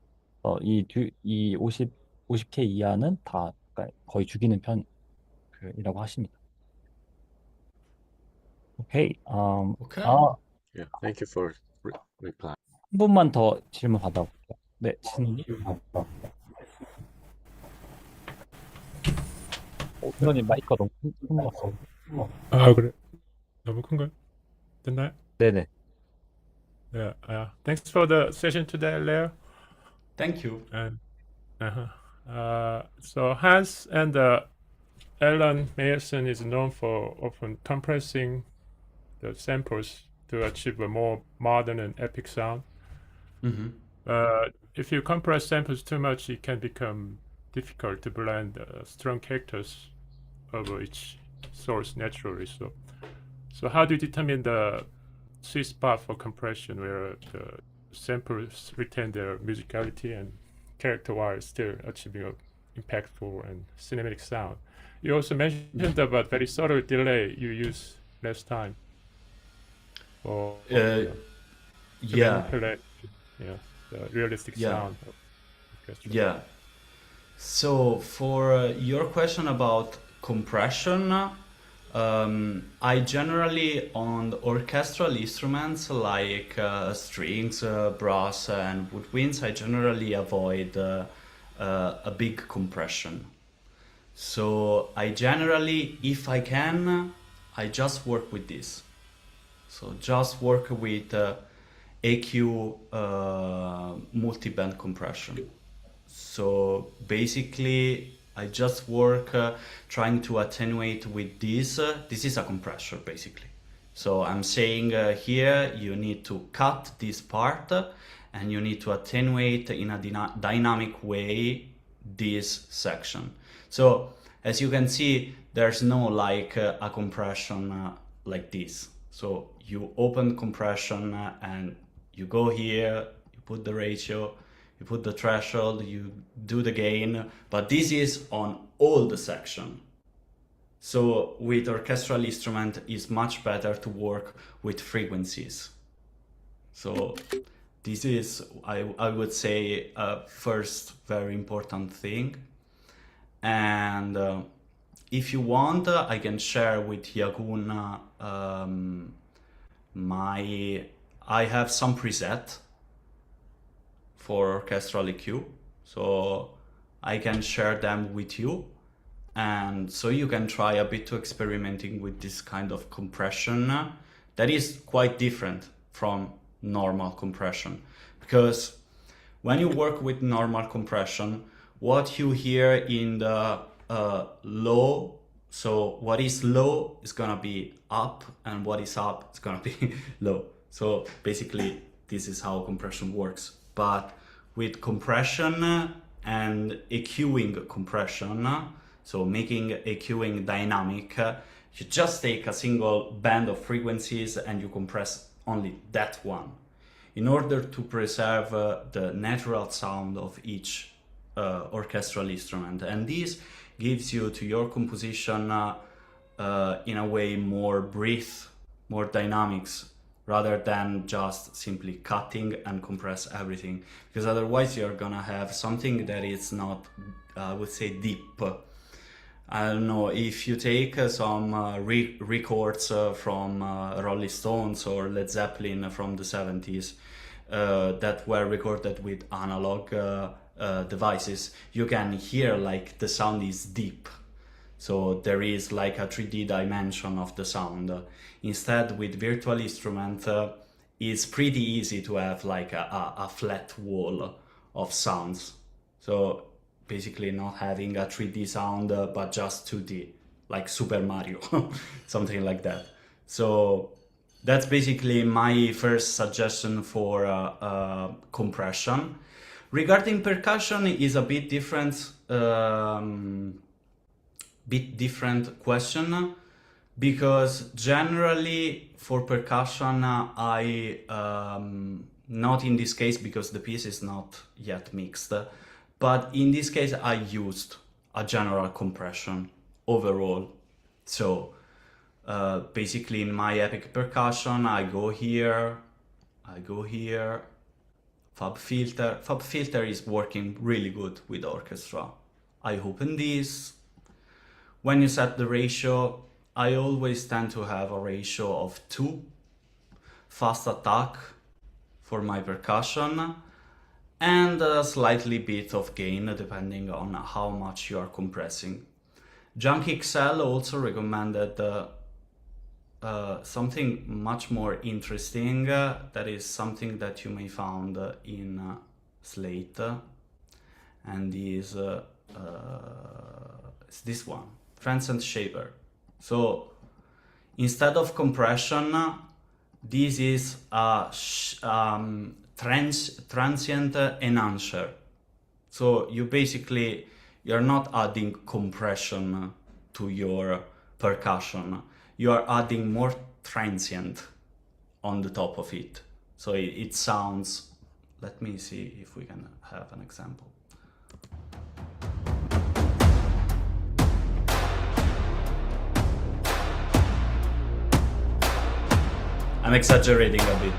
이 50K 이하는 다 그러니까 거의 죽이는 편이라고 하십니다. 오케이. Okay. Yeah, thank you for reply. 한 분만 더 질문 받아볼게요. 네, 신님. 신님 마이크가 너무 큰것 같아요. 아, 그래. 너무 큰가요? 됐나요? 네네. Yeah. Thanks for the session today, Leo. Thank you. And so Hans and Alan Meyerson is known for often compressing the samples to achieve a more modern and epic sound. Mm-hmm. If you compress samples too much, it can become difficult to blend strong characters over each source naturally. So how do you determine the sweet spot for compression where the samples retain their musicality and character while still achieving an impactful and cinematic sound? You also mentioned about very subtle delay you use last time. Or to Yeah. manipulate, the realistic Yeah. sound of orchestra. Yeah. So for your question about compression, I generally on the orchestral instruments like strings, brass, and woodwinds, I generally avoid a big compression. So I generally, if I can, I just work with this. So just work with AQ multiband compression. So basically, I just work trying to attenuate with this. This is a compressor, basically. So I'm saying here you need to cut this part and you need to attenuate in a dynamic way this section. So as you can see, there's no like a compression like this. So you open compression and you go here, you put the ratio, you put the threshold, you do the gain, but this is on all the section. So with orchestral instrument, it's much better to work with frequencies. So this is, I would say, a first very important thing. And if you want, I can share with Yagun I have some preset for orchestral EQ, so I can share them with you, and so you can try a bit to experimenting with this kind of compression that is quite different from normal compression, because when you work with normal compression, what you hear in the low, so what is low is gonna be up, and what is up is gonna be low. So basically this is how compression works. But with compression and EQing compression, so making EQing dynamic, you just take a single band of frequencies and you compress only that one in order to preserve the natural sound of each orchestral instrument. And this gives you to your composition in a way more breath, more dynamics, rather than just simply cutting and compress everything, because otherwise you're gonna have something that is not, I would say, deep. I don't know if you take some records from Rolling Stones or Led Zeppelin from the 70s that were recorded with analog devices, you can hear like the sound is deep. So there is like a 3D dimension of the sound. Instead, with virtual instrument, it's pretty easy to have like a flat wall of sounds. So basically not having a 3D sound, but just 2D, like Super Mario, something like that. So that's basically my first suggestion for compression. Regarding percussion, is a bit different question, because generally for percussion I not in this case because the piece is not yet mixed, but in this case I used a general compression overall. So basically in my epic percussion I go here, Fab filter is working really good with orchestra. I open this. When you set the ratio, I always tend to have a ratio of 2 fast attack for my percussion and a slightly bit of gain depending on how much you are compressing. Junk XL also recommended something much more interesting, that is something that you may found in Slate, and is this one, Transient Shaper. So instead of compression, this is a transient enhancer. So you're not adding compression to your percussion, you are adding more transient on the top of it. So it sounds, let me see if we can have an example. I'm exaggerating a bit.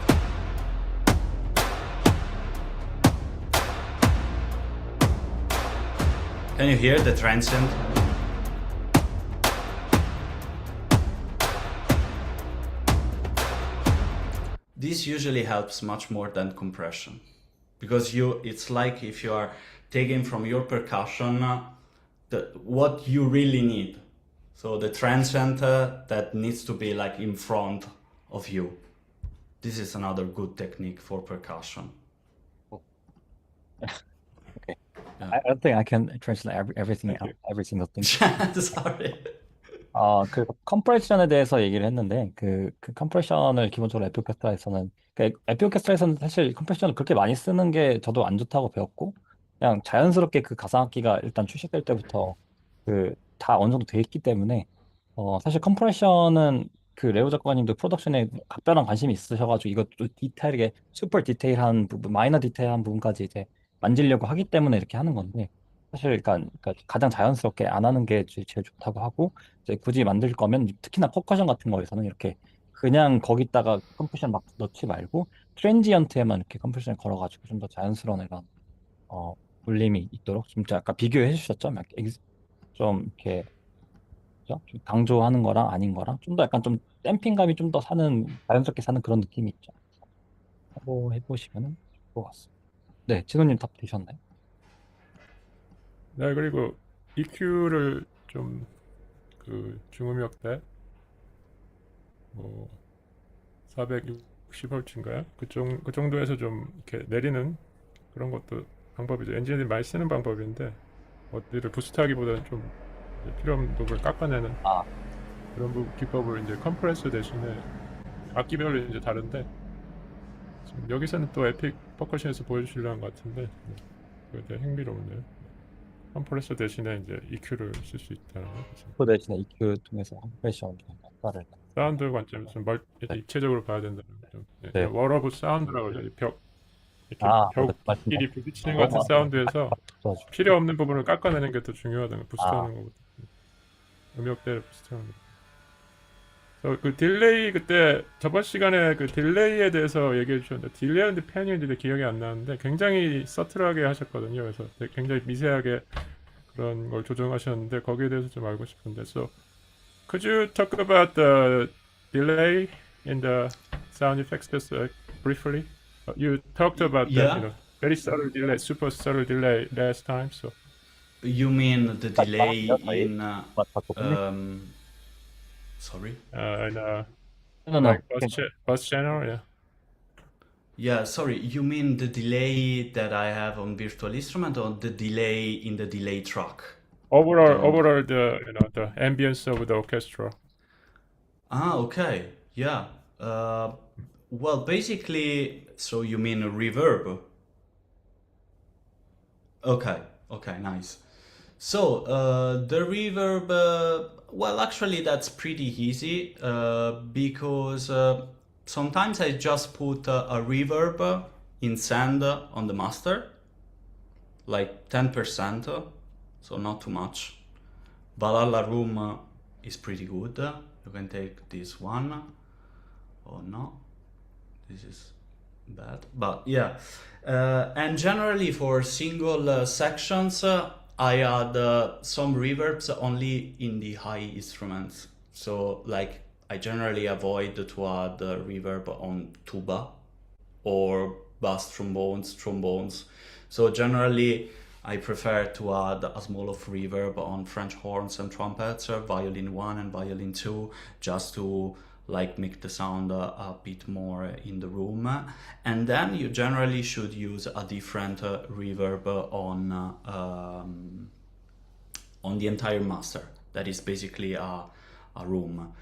Can you hear the transient? This usually helps much more than compression, because it's like if you are taking from your percussion what you really need. So the transient that needs to be like in front of you. This is another good technique for percussion. Okay. Yeah. I don't think I can translate everything Thank out, you. every single thing. Sorry. 그 컴프레션에 대해서 얘기를 했는데 그 컴프레션을 기본적으로 에피오케스트라에서는 에피오케스트라에서는 사실 컴프레션을 그렇게 많이 쓰는 게 저도 안 좋다고 배웠고, 그냥 자연스럽게 그 가상악기가 일단 출시될 때부터 그 다 어느 정도 돼 있기 때문에 사실 컴프레션은 그 레오 작가님도 프로덕션에 각별한 관심이 있으셔가지고 이것도 디테일하게 슈퍼 디테일한 부분, 마이너 디테일한 부분까지 이제 만지려고 하기 때문에 이렇게 하는 건데, 사실 그러니까 가장 자연스럽게 안 하는 게 제일 좋다고 하고, 이제 굳이 만들 거면 특히나 퍼커션 같은 거에서는 이렇게 그냥 거기다가 컴프레션 막 넣지 말고 트랜지언트에만 이렇게 컴프레션을 걸어가지고 좀 더 자연스러운 이런 울림이 있도록 좀 약간 비교해 주셨죠? 좀 이렇게 그죠? 좀 강조하는 거랑 아닌 거랑 좀 더 약간 좀 댐핑감이 좀 더 자연스럽게 사는 그런 느낌이 있죠. 한번 해보시면은 좋을 것 같습니다. 네, 진호님 답 되셨나요? 네, 그리고 EQ를 좀 그 중음역대 뭐 460Hz인가요? 그 정도에서 좀 이렇게 내리는 그런 것도 방법이죠. 엔지니어들이 많이 쓰는 방법인데 어디를 부스트하기보다는 좀 필요 없는 부분을 깎아내는 그런 기법을 이제 컴프레서 대신에 악기별로 이제 다른데 지금 여기서는 또 에픽 퍼커션에서 보여주시려는 것 같은데 그게 되게 흥미로운데요. 컴프레서 대신에 이제 EQ를 쓸 수 있다는 거. 그 대신에 EQ 통해서 컴프레션 효과를 사운드 관점에서 입체적으로 봐야 된다는 거죠. 네. 월 오브 사운드라고 하죠. 맞습니다. 벽끼리 부딪히는 것 같은 사운드에서 좋아지고. 필요 없는 부분을 깎아내는 게 더 중요하다는 거. 부스트하는 거보다. 음역대를 부스트하는 거. 그 딜레이 그때 저번 시간에 그 딜레이에 대해서 얘기해 주셨는데 딜레이인데 팬이었는데 기억이 안 나는데 굉장히 서틀하게 하셨거든요. 그래서 굉장히 미세하게 그런 걸 조정하셨는데 거기에 대해서 좀 알고 싶은데. So could you talk about the delay in the sound effects just briefly? You talked about that, Yeah. very subtle delay, super subtle delay last time. So You mean the delay 저희 in 받고 끝낼 sorry? and no, like bus channel, yeah. Yeah, sorry. You mean the delay that I have on Virtual Instrument or the delay in the delay track? Overall, the ambience of the orchestra. Ah, okay. Yeah. Uh, well, basically, so you mean a reverb? Okay. Okay, nice. So, the reverb, well, actually, that's pretty easy because sometimes I just put a reverb in send on the master, like 10%, so not too much. Valhalla Room is pretty good. You can take this one. Oh no, this is bad. But yeah, and generally for single sections, I add some reverbs only in the high instruments. So like I generally avoid to add reverb on tuba or bass trombones. So generally, I prefer to add a small of reverb on French horns and trumpets, violin one and violin two, just to like make the sound a bit more in the room. And then you generally should use a different reverb on the entire master. That is basically a room.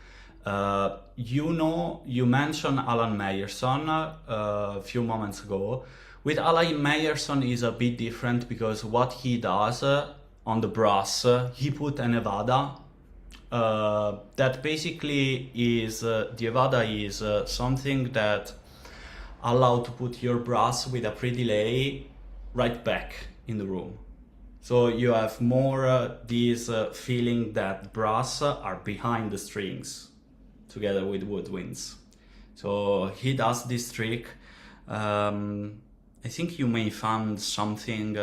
You mentioned Alan Meyerson a few moments ago. With Alan Meyerson is a bit different because what he does on the brass, he put a Nevada. That basically is the Nevada is something that allow to put your brass with a pre-delay right back in the room. So you have more this feeling that brass are behind the strings together with woodwinds. So he does this trick. I think you may find something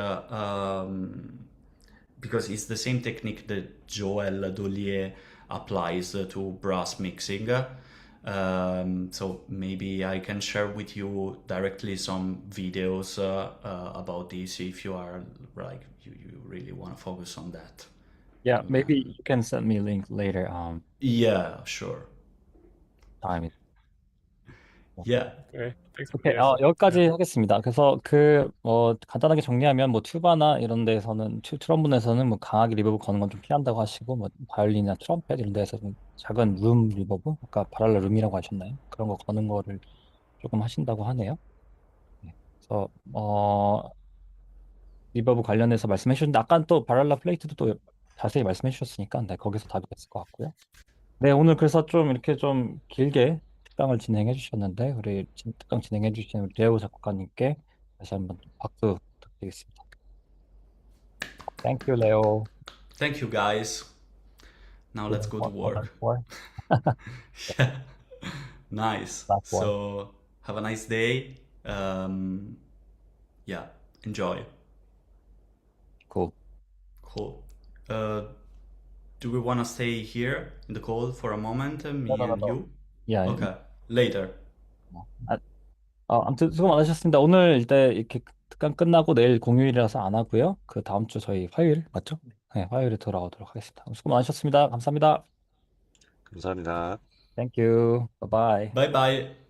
because it's the same technique that Joël Dollier applies to brass mixing. So maybe I can share with you directly some videos about this if you are like you really want to focus on that. Yeah, maybe you can send me a link later. Yeah, sure. 다음에. Yeah. Okay, thanks for 오케이, the answer. 여기까지 하겠습니다. 그래서 간단하게 정리하면 뭐 튜바나 이런 데서는 트럼본에서는 뭐 강하게 리버브 거는 건 좀 피한다고 하시고 뭐 바이올린이나 트럼펫 이런 데서 좀 작은 룸 리버브, 아까 바랄라 룸이라고 하셨나요? 그런 거 거는 거를 조금 하신다고 하네요. 네. 그래서 리버브 관련해서 말씀해 주셨는데 아까 또 바랄라 플레이트도 또 자세히 말씀해 주셨으니까 네, 거기서 답이 됐을 것 같고요. 네, 오늘 그래서 좀 이렇게 좀 길게 특강을 진행해 주셨는데 우리 특강 진행해 주신 우리 레오 작곡가님께 다시 한번 박수 부탁드리겠습니다. Thank you, Leo. Thank you, guys. Now let's go to work. Yeah. Nice. Last one. So have a nice day. Yeah, enjoy. Cool. Cool. Do we want to stay here in the call for a moment, me No. and you? Yeah. Okay, later. 아무튼 수고 많으셨습니다. 오늘 일단 이렇게 특강 끝나고 내일 공휴일이라서 안 하고요. 그 다음 주 저희 화요일 맞죠? 네, 화요일에 돌아오도록 하겠습니다. 수고 많으셨습니다. 감사합니다. 감사합니다. Thank you. Bye bye. Bye bye.